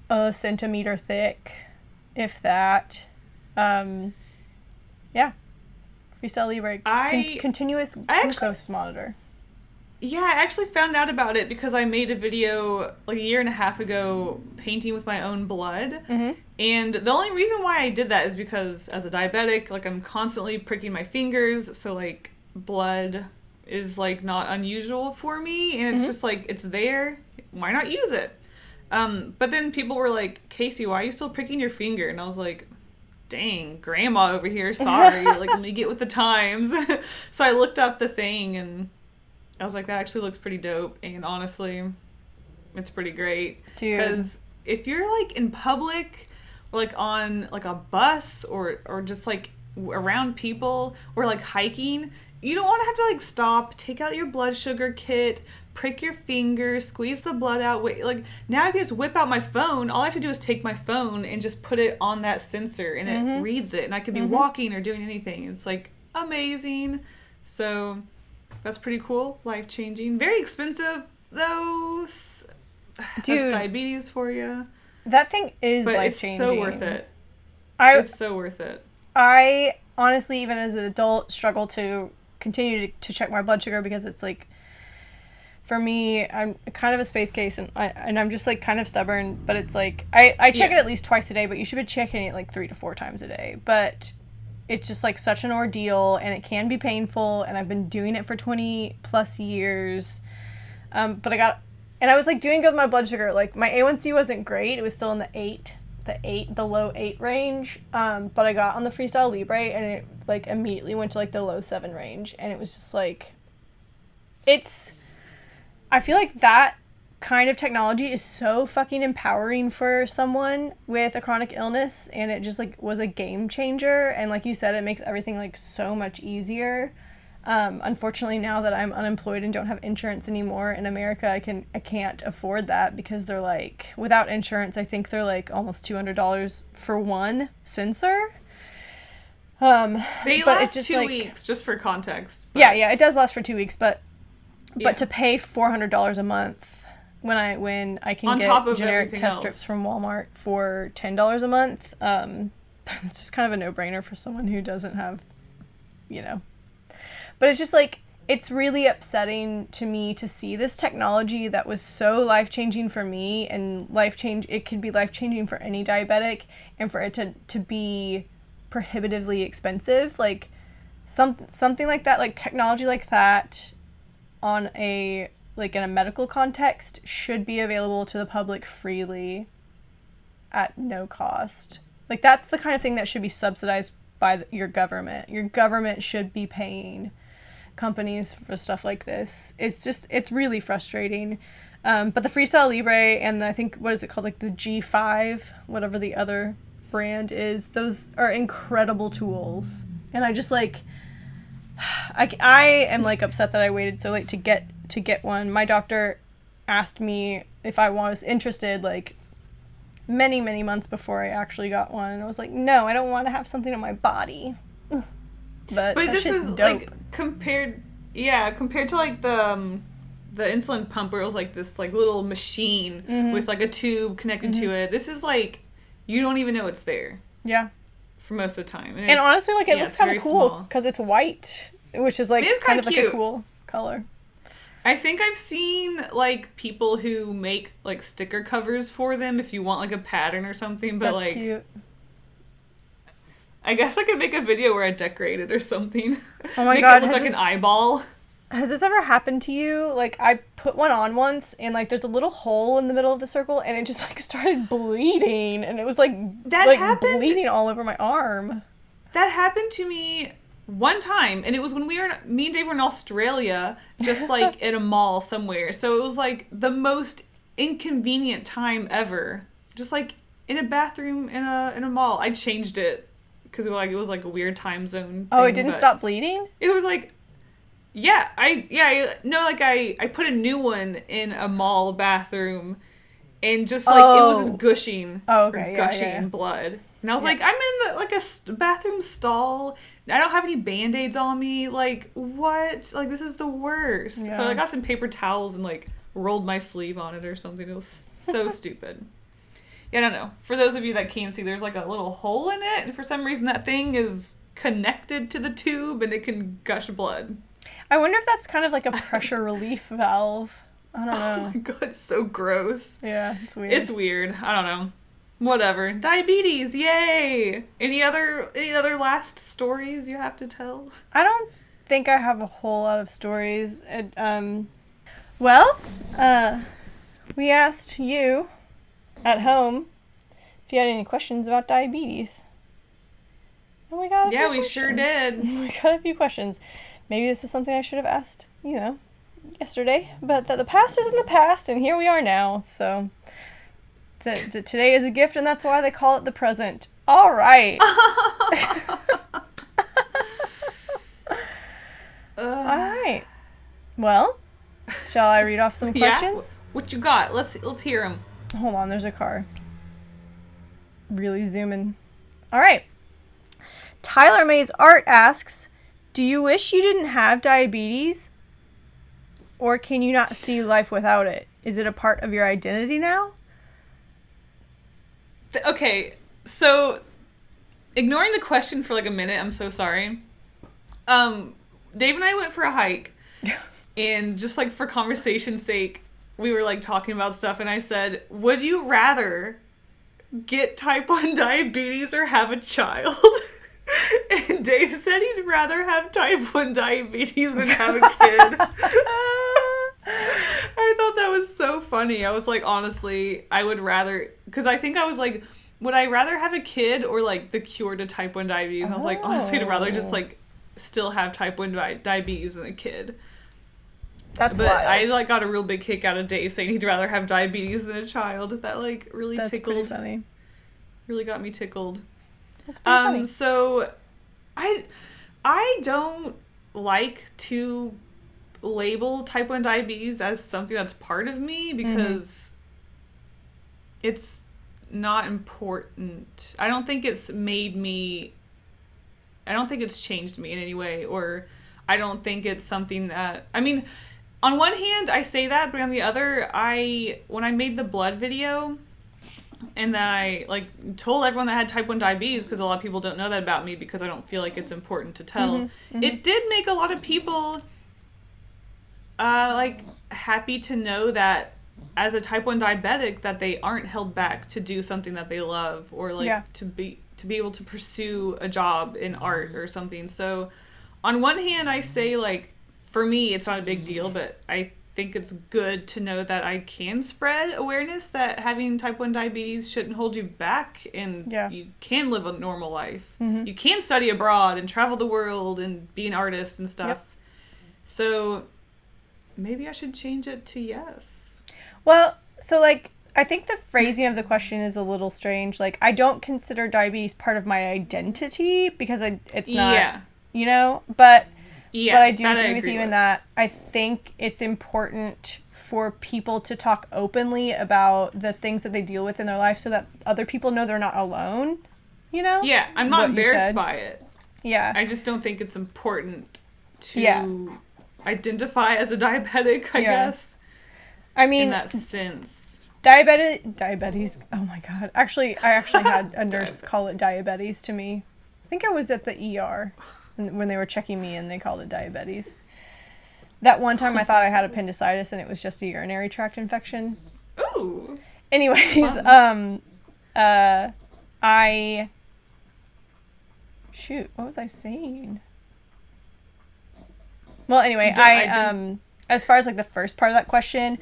a centimeter thick, if that. Yeah. Freestyle Libre. Continuous glucose monitor. Yeah, I actually found out about it because I made a video like a year and a half ago painting with my own blood. Mm-hmm. And the only reason why I did that is because as a diabetic, like I'm constantly pricking my fingers. So like blood is like not unusual for me. And it's just like, it's there. Why not use it? But then people were like, Kasey, why are you still pricking your finger? And I was like, dang, grandma over here. Sorry. Like, let me get with the times. So I looked up the thing and I was like, that actually looks pretty dope. And honestly, it's pretty great. Dude. Because if you're like in public or like on like a bus or just like around people or like hiking, you don't want to have to like stop, take out your blood sugar kit, prick your finger, squeeze the blood out. Wait, like now I can just whip out my phone. All I have to do is take my phone and just put it on that sensor and it reads it. And I could be walking or doing anything. It's like amazing. So that's pretty cool. Life-changing. Very expensive, though. Dude, that's diabetes for you. That thing is life-changing. It's so worth it. It's so worth it. I honestly, even as an adult, struggle to continue to check my blood sugar because it's like, for me, I'm kind of a space case and I'm just like kind of stubborn, but it's like, I check it at least twice a day, but you should be checking it like 3 to 4 times a day. But it's just like such an ordeal and it can be painful, and I've been doing it for 20 plus years. But I was like doing good with my blood sugar. Like my A1C wasn't great. It was still in the low 8 range. But I got on the Freestyle Libre and it like immediately went to like the low 7 range. And it was just like, it's I feel like that kind of technology is so fucking empowering for someone with a chronic illness, and it just like was a game changer. And like you said, it makes everything like so much easier. Unfortunately, now that I'm unemployed and don't have insurance anymore in America, I can't afford that, because they're like, without insurance, I think they're like almost $200 for one sensor. They but last it's just 2 like, weeks, just for context. Yeah, it does last for 2 weeks, but Yeah. to pay $400 a month when I can On get top of generic everything test else. strips from Walmart for $10 a month, it's just kind of a no-brainer for someone who doesn't have, But it's just like, it's really upsetting to me to see this technology that was so life-changing for me, and it could be life-changing for any diabetic, and for it to be prohibitively expensive. Like something like that, like technology like that on in a medical context should be available to the public freely at no cost. Like, that's the kind of thing that should be subsidized by your government. Your government should be paying companies for stuff like this. It's really frustrating. But the Freestyle Libre and I think, what is it called? Like the G5, whatever the other brand is, those are incredible tools. And I just like, I am like upset that I waited so late to get one. My doctor asked me if I was interested like many, many months before I actually got one. And I was like, no, I don't want to have something on my body. But this is dope. like compared to like the insulin pump, where it was like this like little machine with like a tube connected to it. This is like, you don't even know it's there. Yeah. For most of the time. And honestly, like, it looks kind of cool because it's white, which is like kind of like a cool color. I think I've seen like people who make like sticker covers for them if you want like a pattern or something, but that's like cute. I guess I could make a video where I decorate it or something. Oh my Make God, it look like an eyeball. Has this ever happened to you? Like, I put one on once, and like there's a little hole in the middle of the circle, and it just like started bleeding, and it was like bleeding all over my arm. That happened to me one time, and it was when me and Dave were in Australia, just like at a mall somewhere. So it was like the most inconvenient time ever, just like in a bathroom in a mall. I changed it because it was like a weird time zone. Oh, it didn't stop bleeding? It was like, I put a new one in a mall bathroom, and just like it was just gushing. Oh, okay, gushing blood. And I was like, I'm in a bathroom stall. I don't have any Band-Aids on me. Like, what? Like, this is the worst. Yeah. So I got some paper towels and like rolled my sleeve on it or something. It was so stupid. Yeah, I don't know. For those of you that can't see, there's like a little hole in it, and for some reason that thing is connected to the tube and it can gush blood. I wonder if that's kind of like a pressure relief valve. I don't know. Oh my God, it's so gross. Yeah, it's weird. It's weird. I don't know. Whatever. Diabetes, yay! Any other last stories you have to tell? I don't think I have a whole lot of stories. We asked you at home if you had any questions about diabetes. And we got a few questions. We sure did. We got a few questions. Maybe this is something I should have asked, yesterday. But the past is in the past, and here we are now. So today is a gift, and that's why they call it the present. All right. All right. Well, shall I read off some questions? What you got? Let's hear them. Hold on, there's a car. Really zooming. All right. Tyler May's Art asks, do you wish you didn't have diabetes? Or can you not see life without it? Is it a part of your identity now? Okay, so ignoring the question for like a minute, I'm so sorry. Dave and I went for a hike, and just like for conversation's sake, we were like talking about stuff, and I said, would you rather get type 1 diabetes or have a child? And Dave said he'd rather have type 1 diabetes than have a kid. I thought that was so funny. I was like, honestly, I would rather, because I think I was like, would I rather have a kid or like the cure to type 1 diabetes? And I was like, honestly, I'd rather just like still have type 1 diabetes than a kid. That's but wild. I like got a real big kick out of Dave saying he'd rather have diabetes than a child. That like really That's tickled. pretty funny. Really got me tickled. That's pretty funny. So I don't like to label type 1 diabetes as something that's part of me because it's not important. I don't think it's changed me in any way, or I don't think it's something that, I mean, on one hand I say that, but on the other, when I made the blood video and then I like told everyone that had type 1 diabetes, because a lot of people don't know that about me because I don't feel like it's important to tell. It did make a lot of people like happy to know that as a type 1 diabetic that they aren't held back to do something that they love, or like to be able to pursue a job in art or something. So on one hand I say, like, for me it's not a big deal, but I think it's good to know that I can spread awareness that having type 1 diabetes shouldn't hold you back, and you can live a normal life. You can study abroad and travel the world and be an artist and stuff. So maybe I should change it to yes. Well, so like, I think the phrasing of the question is a little strange. Like, I don't consider diabetes part of my identity because it's not, you know, but I do agree with you in that I think it's important for people to talk openly about the things that they deal with in their life so that other people know they're not alone, you know? Yeah, I'm not embarrassed by it. Yeah. I just don't think it's important to identify as a diabetic, I guess. I mean, in that sense. Diabetes. Oh my God. I actually had a nurse call it diabetes to me. I think I was at the ER when they were checking me and they called it diabetes. That one time I thought I had appendicitis and it was just a urinary tract infection. Ooh. Anyways, shoot, what was I saying? Well, anyway, as far as like the first part of that question,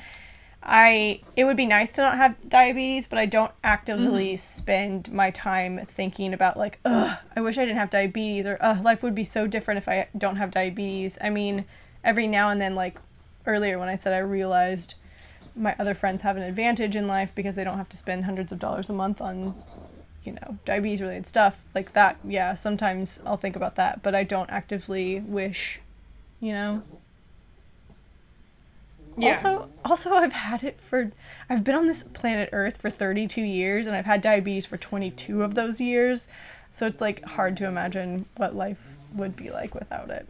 it would be nice to not have diabetes, but I don't actively spend my time thinking about like, I wish I didn't have diabetes, or life would be so different if I don't have diabetes. I mean, every now and then, like earlier when I said I realized my other friends have an advantage in life because they don't have to spend hundreds of dollars a month on, you know, diabetes related stuff like that. Yeah, sometimes I'll think about that, but I don't actively wish, you know. Yeah. Also, I've been on this planet Earth for 32 years, and I've had diabetes for 22 of those years, so it's, like, hard to imagine what life would be like without it.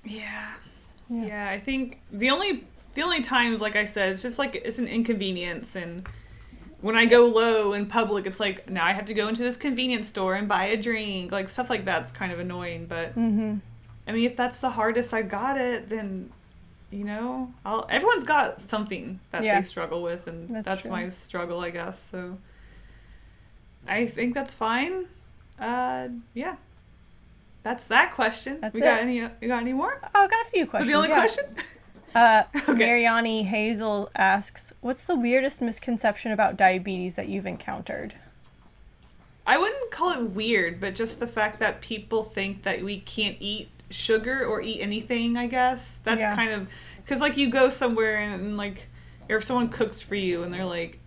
Yeah, I think the only times, like I said, it's just, like, it's an inconvenience, and when I go low in public, it's like, now I have to go into this convenience store and buy a drink, like, stuff like that's kind of annoying, but, I mean, if that's the hardest I got it, then... You know, everyone's got something that they struggle with, and that's my struggle, I guess. So I think that's fine. Yeah. That's that question. You got any more? Oh, I got a few questions. The only question? Okay. Mariani Hazel asks, what's the weirdest misconception about diabetes that you've encountered? I wouldn't call it weird, but just the fact that people think that we can't eat sugar or eat anything, I guess. That's kind of, because like you go somewhere and like, or if someone cooks for you and they're like,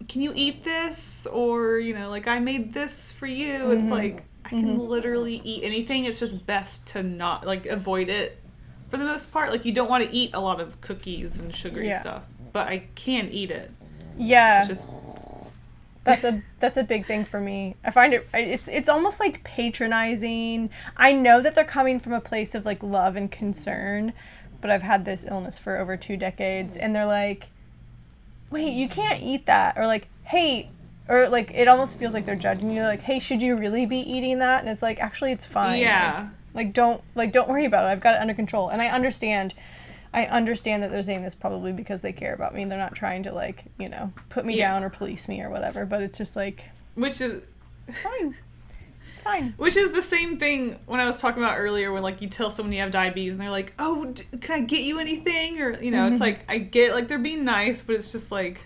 can you eat this? Or, you know, like I made this for you. It's like, I can literally eat anything. It's just best to not, like, avoid it for the most part. Like, you don't want to eat a lot of cookies and sugary stuff, but I can eat it. Yeah. It's just... That's a big thing for me. I find it's almost like patronizing. I know that they're coming from a place of like love and concern, but I've had this illness for over 2 decades, and they're like, wait, you can't eat that, or like, hey, or like it almost feels like they're judging you, like, hey, should you really be eating that? And it's like, actually, it's fine. Yeah. Like don't worry about it. I've got it under control, and I understand that they're saying this probably because they care about me and they're not trying to, like, you know, put me down or police me or whatever, but it's just like... It's fine. It's fine. Which is the same thing when I was talking about earlier when, like, you tell someone you have diabetes and they're like, oh, can I get you anything? Or, you know, it's like, I get, like, they're being nice, but it's just like,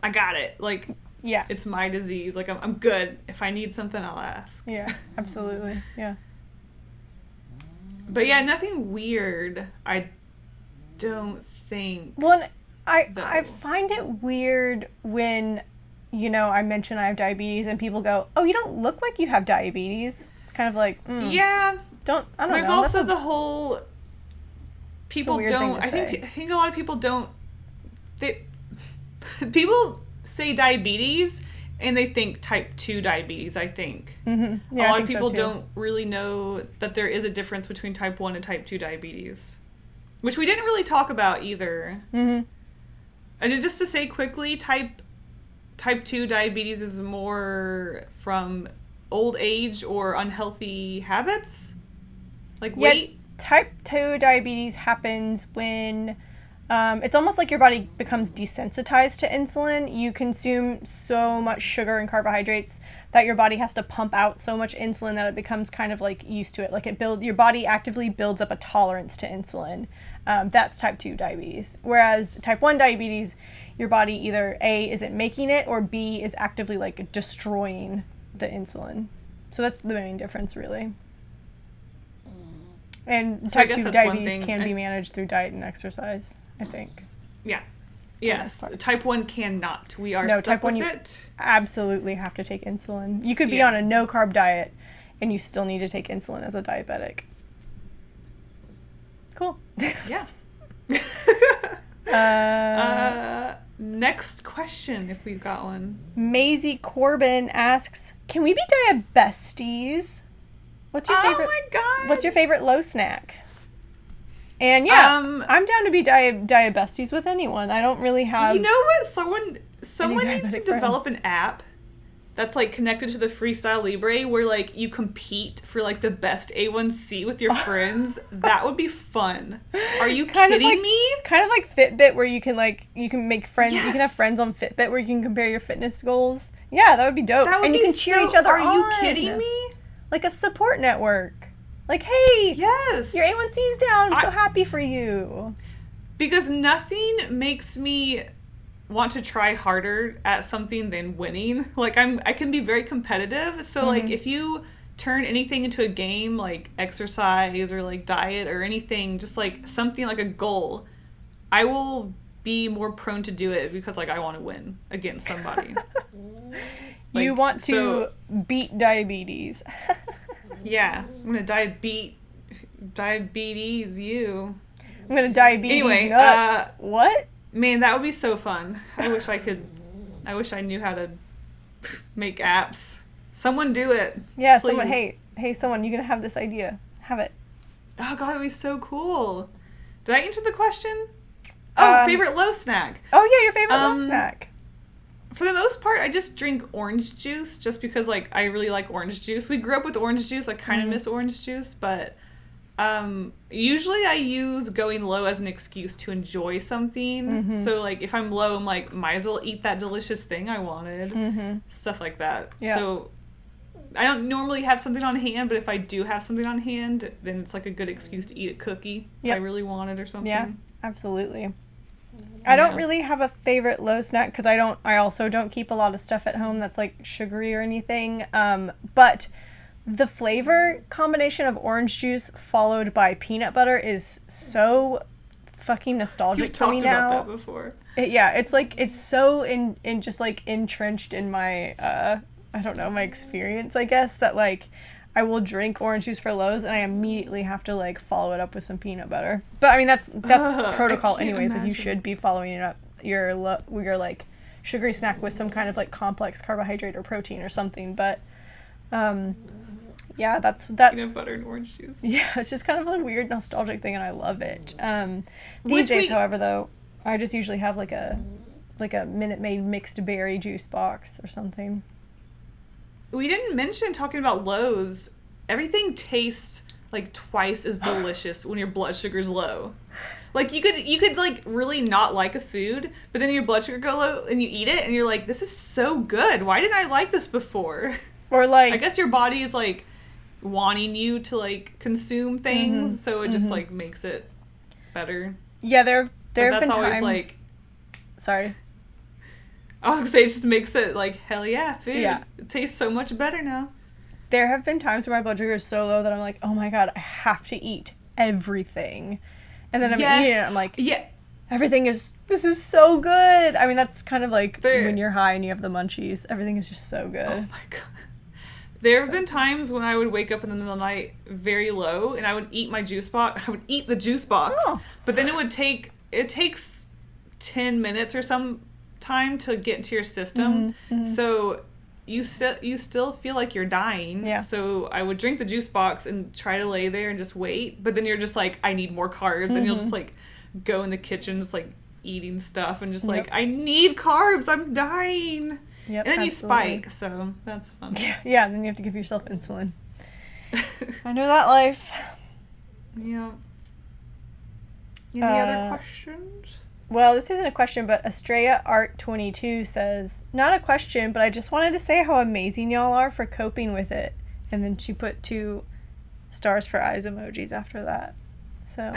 I got it. Like, it's my disease. Like, I'm good. If I need something, I'll ask. Yeah, absolutely. Yeah. But yeah, nothing weird. don't think. Well, I find it weird when, I mention I have diabetes and people go, "Oh, you don't look like you have diabetes." It's kind of like, yeah. I don't There's know. also the whole people don't. I think a lot of people don't. People say diabetes and they think type 2 diabetes. I think Mm-hmm. a lot of people don't really know that there is a difference between type 1 and type 2 diabetes, which we didn't really talk about either. Mm-hmm. And just to say quickly, type 2 diabetes is more from old age or unhealthy habits, like weight. Type 2 diabetes happens when it's almost like your body becomes desensitized to insulin. You consume so much sugar and carbohydrates that your body has to pump out so much insulin that it becomes kind of like used to it. Like your body actively builds up a tolerance to insulin. That's type 2 diabetes. Whereas type 1 diabetes, your body either A, isn't making it, or B, is actively like destroying the insulin. So that's the main difference, really. And type 2 diabetes can be managed through diet and exercise, I think. Yeah. Yes. Type 1 cannot. We are stuck type 1 with you it. Absolutely have to take insulin. You could be on a no-carb diet, and you still need to take insulin as a diabetic. Cool. Yeah. Next question, if we've got one. Maisie Corbin asks, can we be diabesties? What's your favorite? Oh my god! What's your favorite low snack? And I'm down to be diabesties with anyone. I don't really have. You know what? Someone needs to develop an app that's like connected to the Freestyle Libre, where like you compete for like the best A1C with your friends. That would be fun. Are you kidding me? Kind of like Fitbit, where you can make friends. Yes. You can have friends on Fitbit where you can compare your fitness goals. Yeah, that would be dope. That would and be you can cheer each other on. Are you kidding me? Like a support network. Like, hey, yes, your A1C's down. I'm so happy for you. Because nothing makes me want to try harder at something than winning. Like I can be very competitive. So like if you turn anything into a game, like exercise or like diet or anything, just like something like a goal, I will be more prone to do it because like I want to win against somebody. You want to beat diabetes. Yeah, I'm gonna diabetes you. I'm gonna diabetes nuts. What? Man, that would be so fun. I wish I knew how to make apps. Someone do it. Yeah, please. Someone. Hey, someone. You gonna have this idea? Have it. Oh god, it'd be so cool. Did I answer the question? Oh, favorite low snack. Oh yeah, your favorite low snack. For the most part, I just drink orange juice just because, like, I really like orange juice. We grew up with orange juice. I kind of miss orange juice, but usually I use going low as an excuse to enjoy something. So, like, if I'm low, I'm like, might as well eat that delicious thing I wanted. Stuff like that. Yeah. So, I don't normally have something on hand, but if I do have something on hand, then it's, like, a good excuse to eat a cookie if I really want it or something. Yeah, absolutely. I don't really have a favorite low snack because I also don't keep a lot of stuff at home that's like sugary or anything. But the flavor combination of orange juice followed by peanut butter is so fucking nostalgic to me now. You've talked about that before. It's so in just like entrenched in my I don't know, my experience, I guess, that like I will drink orange juice for lows and I immediately have to like follow it up with some peanut butter. But I mean that's protocol anyways. Like you should be following it up your like sugary snack with some kind of like complex carbohydrate or protein or something. But yeah, that's peanut butter and orange juice. Yeah, it's just kind of a weird nostalgic thing and I love it. These days, however, though, I just usually have like a Minute Maid mixed berry juice box or something. We didn't mention talking about lows. Everything tastes like twice as delicious when your blood sugar's low. Like you could like really not like a food, but then your blood sugar go low and you eat it and you're like, this is so good. Why didn't I like this before? Or like, I guess your body is like wanting you to like consume things, so it just like makes it better. Yeah, there have been always times. Like, sorry. I was gonna say, it just makes it like, hell yeah, food. Yeah. It tastes so much better now. There have been times where my blood sugar is so low that I'm like, oh my god, I have to eat everything. And then I'm Yes. eating it, I'm like, Yeah. this is so good. I mean, that's kind of like There- when you're high and you have the munchies. Everything is just so good. Oh my god. There have been times when I would wake up in the middle of the night very low and I would eat my juice box. I would eat the juice box. Oh. But then it takes 10 minutes or some time to get into your system. Mm-hmm. So you still feel like you're dying. Yeah. So I would drink the juice box and try to lay there and just wait. But then you're just like, I need more carbs. And you'll just like go in the kitchen just like eating stuff and just like, I need carbs. I'm dying. Yep, And then absolutely. you spike, so that's fun. Yeah, then you have to give yourself insulin. I know that life. Yeah. Any other questions? Well, this isn't a question, but Estrella Art 22 says, not a question, but I just wanted to say how amazing y'all are for coping with it. And then she put 2 stars for eyes emojis after that. So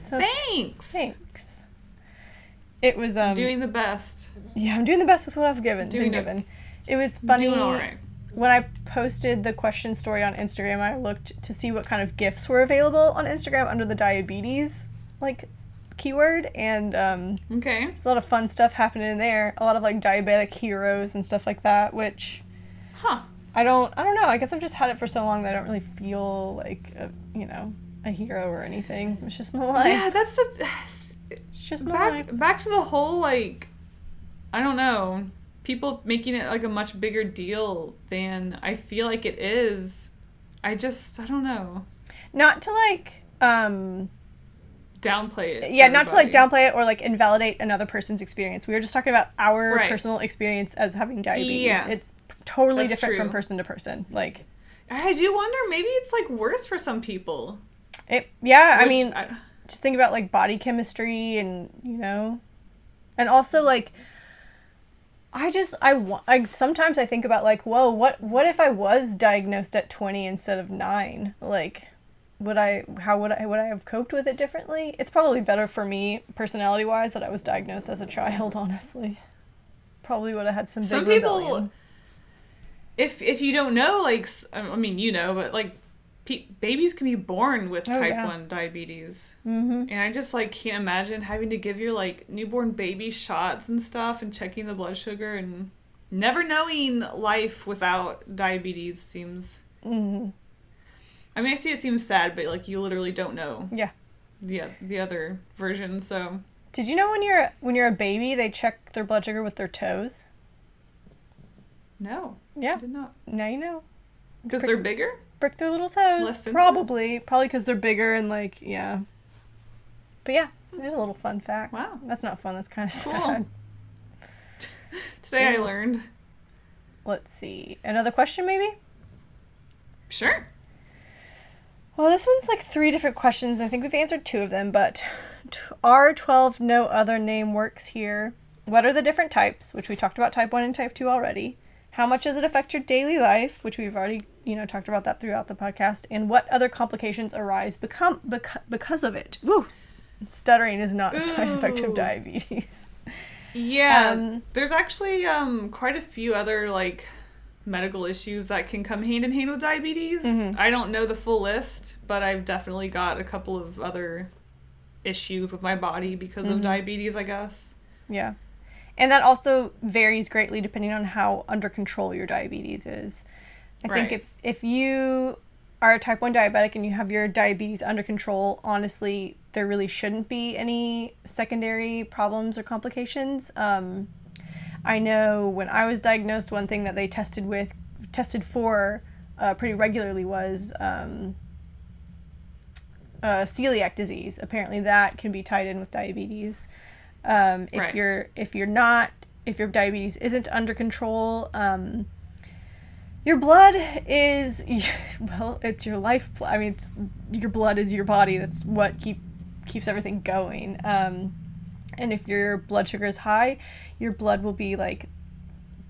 Thanks. Thanks. It was Doing the best. Yeah, I'm doing the best with what I've been given. It was funny Doing all right. when I posted the question story on Instagram. I looked to see what kind of gifts were available on Instagram under the diabetes like keyword, and Okay. there's a lot of fun stuff happening in there. A lot of like diabetic heroes and stuff like that, which I don't know. I guess I've just had it for so long that I don't really feel like a hero or anything. It's just my life. Yeah, that's It's just my life. back to the whole like, I don't know, people making it like a much bigger deal than I feel like it is. I don't know. Not to like Downplay it. yeah, not to like downplay it or like invalidate another person's experience. We were just talking about our Right. personal experience as having diabetes. Yeah. It's totally That's different from true. person to person. Like I do wonder, maybe it's like worse for some people. I Which mean, just think about like body chemistry and and also like I sometimes I think about like, whoa, what if I was diagnosed at 20 instead of 9? Like would I have coped with it differently? It's probably better for me personality wise that I was diagnosed as a child, honestly. Probably would have had some Some big people, rebellion. if you don't know, like, I mean, but like babies can be born with type 1 diabetes. Mm-hmm. And I just like can't imagine having to give your like newborn baby shots and stuff and checking the blood sugar and never knowing life without diabetes seems. Mm-hmm. I mean, I see it seems sad, but like you literally don't know. Yeah. The other version. So. Did you know when you're a baby they check their blood sugar with their toes? No. Yeah. I did not. Now you know. Because they're bigger. Prick their little toes. Less sensitive? Probably because they're bigger and like yeah. But yeah, there's a little fun fact. Wow. That's not fun. That's kind of Cool. sad. Today I learned. Let's see. Another question maybe? Sure. Well, this one's like 3 different questions, and I think we've answered 2 of them, but R12 no other name works here. What are the different types, which we talked about type 1 and type 2 already? How much does it affect your daily life, which we've already, talked about that throughout the podcast, and what other complications arise because of it? Woo! Stuttering is not a side effect of diabetes. Yeah, there's actually quite a few other like medical issues that can come hand in hand with diabetes. Mm-hmm. I don't know the full list, but I've definitely got a couple of other issues with my body because of diabetes, I guess. Yeah. And that also varies greatly depending on how under control your diabetes is. I think if you are a type 1 diabetic and you have your diabetes under control, honestly, there really shouldn't be any secondary problems or complications. I know when I was diagnosed, one thing that they tested for pretty regularly was celiac disease. Apparently that can be tied in with diabetes. If your diabetes isn't under control, your blood is, well, it's your life. I mean, your blood is your body. That's what keeps everything going. And if your blood sugar is high, your blood will be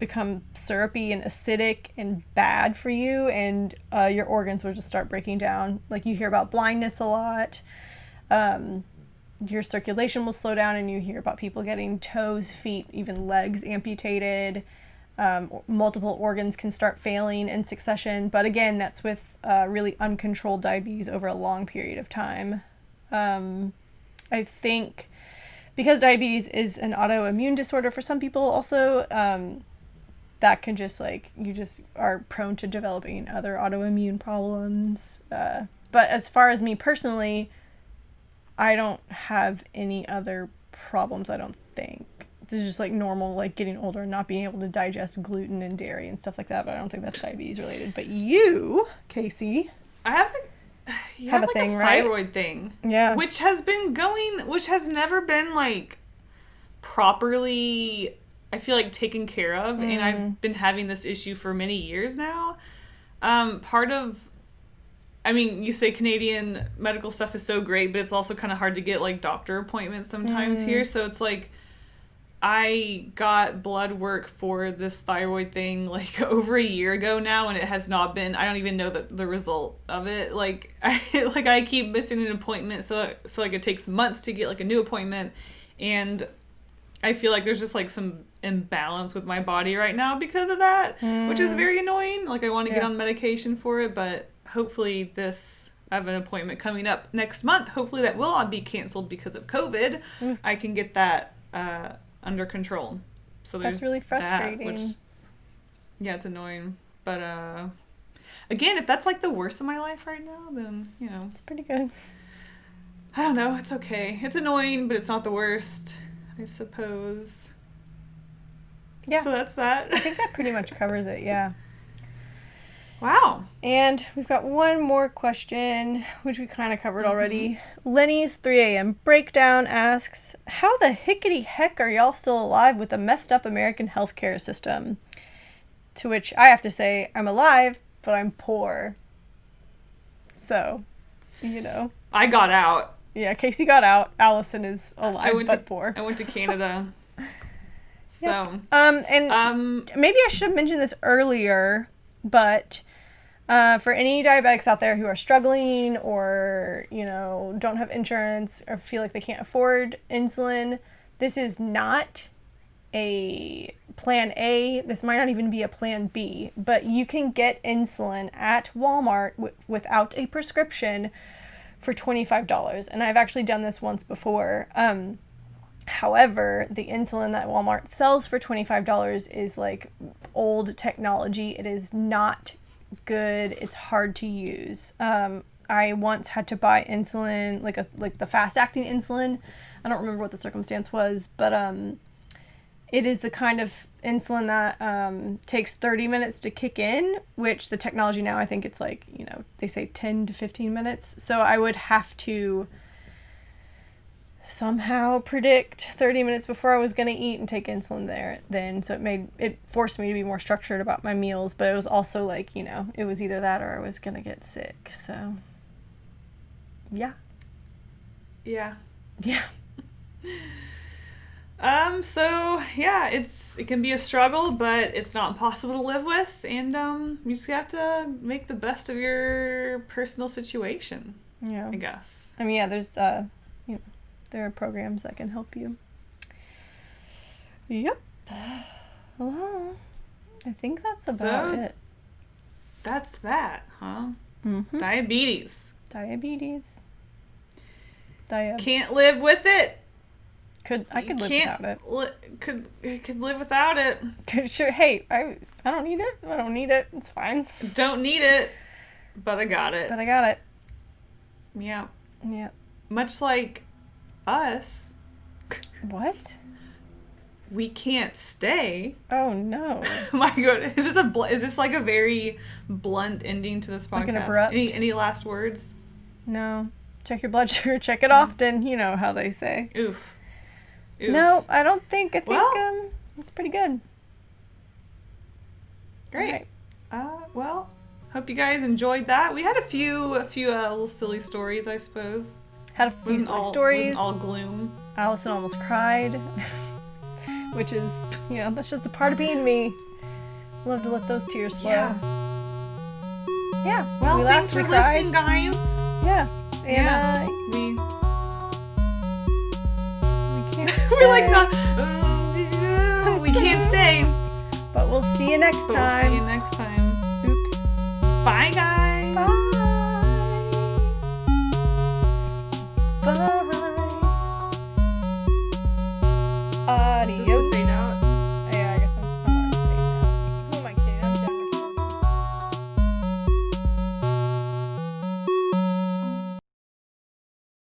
become syrupy and acidic and bad for you, and your organs will just start breaking down. Like you hear about blindness a lot. Your circulation will slow down, and you hear about people getting toes, feet, even legs amputated. Multiple organs can start failing in succession, but again, that's with really uncontrolled diabetes over a long period of time. I think because diabetes is an autoimmune disorder for some people also, that can just like, you just are prone to developing other autoimmune problems. But as far as me personally, I don't have any other problems, I don't think. This is just like normal, like getting older and not being able to digest gluten and dairy and stuff like that, but I don't think that's diabetes related. But you, Kasey, I have have a like thing, a right? thyroid thing. Yeah. Which has never been like properly, I feel like, taken care of, and I've been having this issue for many years now. You say Canadian medical stuff is so great, but it's also kind of hard to get like doctor appointments sometimes here. So it's like, I got blood work for this thyroid thing like over a year ago now, and it has not been, I don't even know the result of it. Like, I keep missing an appointment, so like it takes months to get like a new appointment, and I feel like there's just like some imbalance with my body right now because of that, which is very annoying. Like, I want to get on medication for it, but hopefully I have an appointment coming up next month. Hopefully that will not be canceled because of COVID. I can get that under control. So that's really frustrating. Yeah, it's annoying. But again, if that's like the worst of my life right now, then, you know, it's pretty good. I don't know. It's okay. It's annoying, but it's not the worst, I suppose. Yeah. So that's that. I think that pretty much covers it, yeah. Wow. And we've got one more question, which we kind of covered already. Lenny's 3 a.m. Breakdown asks, how the hickety heck are y'all still alive with the messed up American healthcare system? To which I have to say, I'm alive, but I'm poor. So, you know. I got out. Yeah, Kasey got out. Allyson is alive, but poor. I went to Canada. So. And maybe I should have mentioned this earlier, but for any diabetics out there who are struggling or, you know, don't have insurance or feel like they can't afford insulin, this is not a plan A. This might not even be a plan B, but you can get insulin at Walmart without a prescription for $25. And I've actually done this once before. However, the insulin that Walmart sells for $25 is like old technology. It is not good. It's hard to use. I once had to buy insulin, like the fast-acting insulin. I don't remember what the circumstance was, but it is the kind of insulin that takes 30 minutes to kick in, which the technology now, I think it's like, you know, they say 10 to 15 minutes. So I would have to somehow predict 30 minutes before I was going to eat and take insulin then. So it forced me to be more structured about my meals, but it was also like, you know, it was either that or I was going to get sick. So yeah. Yeah. So yeah, it can be a struggle, but it's not impossible to live with, and you just have to make the best of your personal situation. Yeah. I guess. I mean, yeah, there's you know, there are programs that can help you. Yep. Well, I think that's about it. That's that, huh? Mm-hmm. Diabetes. Can't live with it. I could live without it. Could live without it. Sure. Hey, I don't need it. I don't need it. It's fine. Don't need it, but I got it. Yeah. Much like us. What? We can't stay. Oh no. My God, is this like a very blunt ending to this podcast? Like an abrupt. Any last words? No. Check your blood sugar. Check it often. You know how they say. Oof. No, I don't think. I think it's pretty good. Great. Right. Well, hope you guys enjoyed that. We had a few little silly stories, I suppose. Had a few silly stories. Wasn't all gloom. Allyson almost cried, which is, you know, that's just a part of being me. Love to let those tears flow. Yeah. Well, thanks for listening, guys. Yeah. And we're like not. We can't stay. But we'll see you next time. Oops. Bye, guys.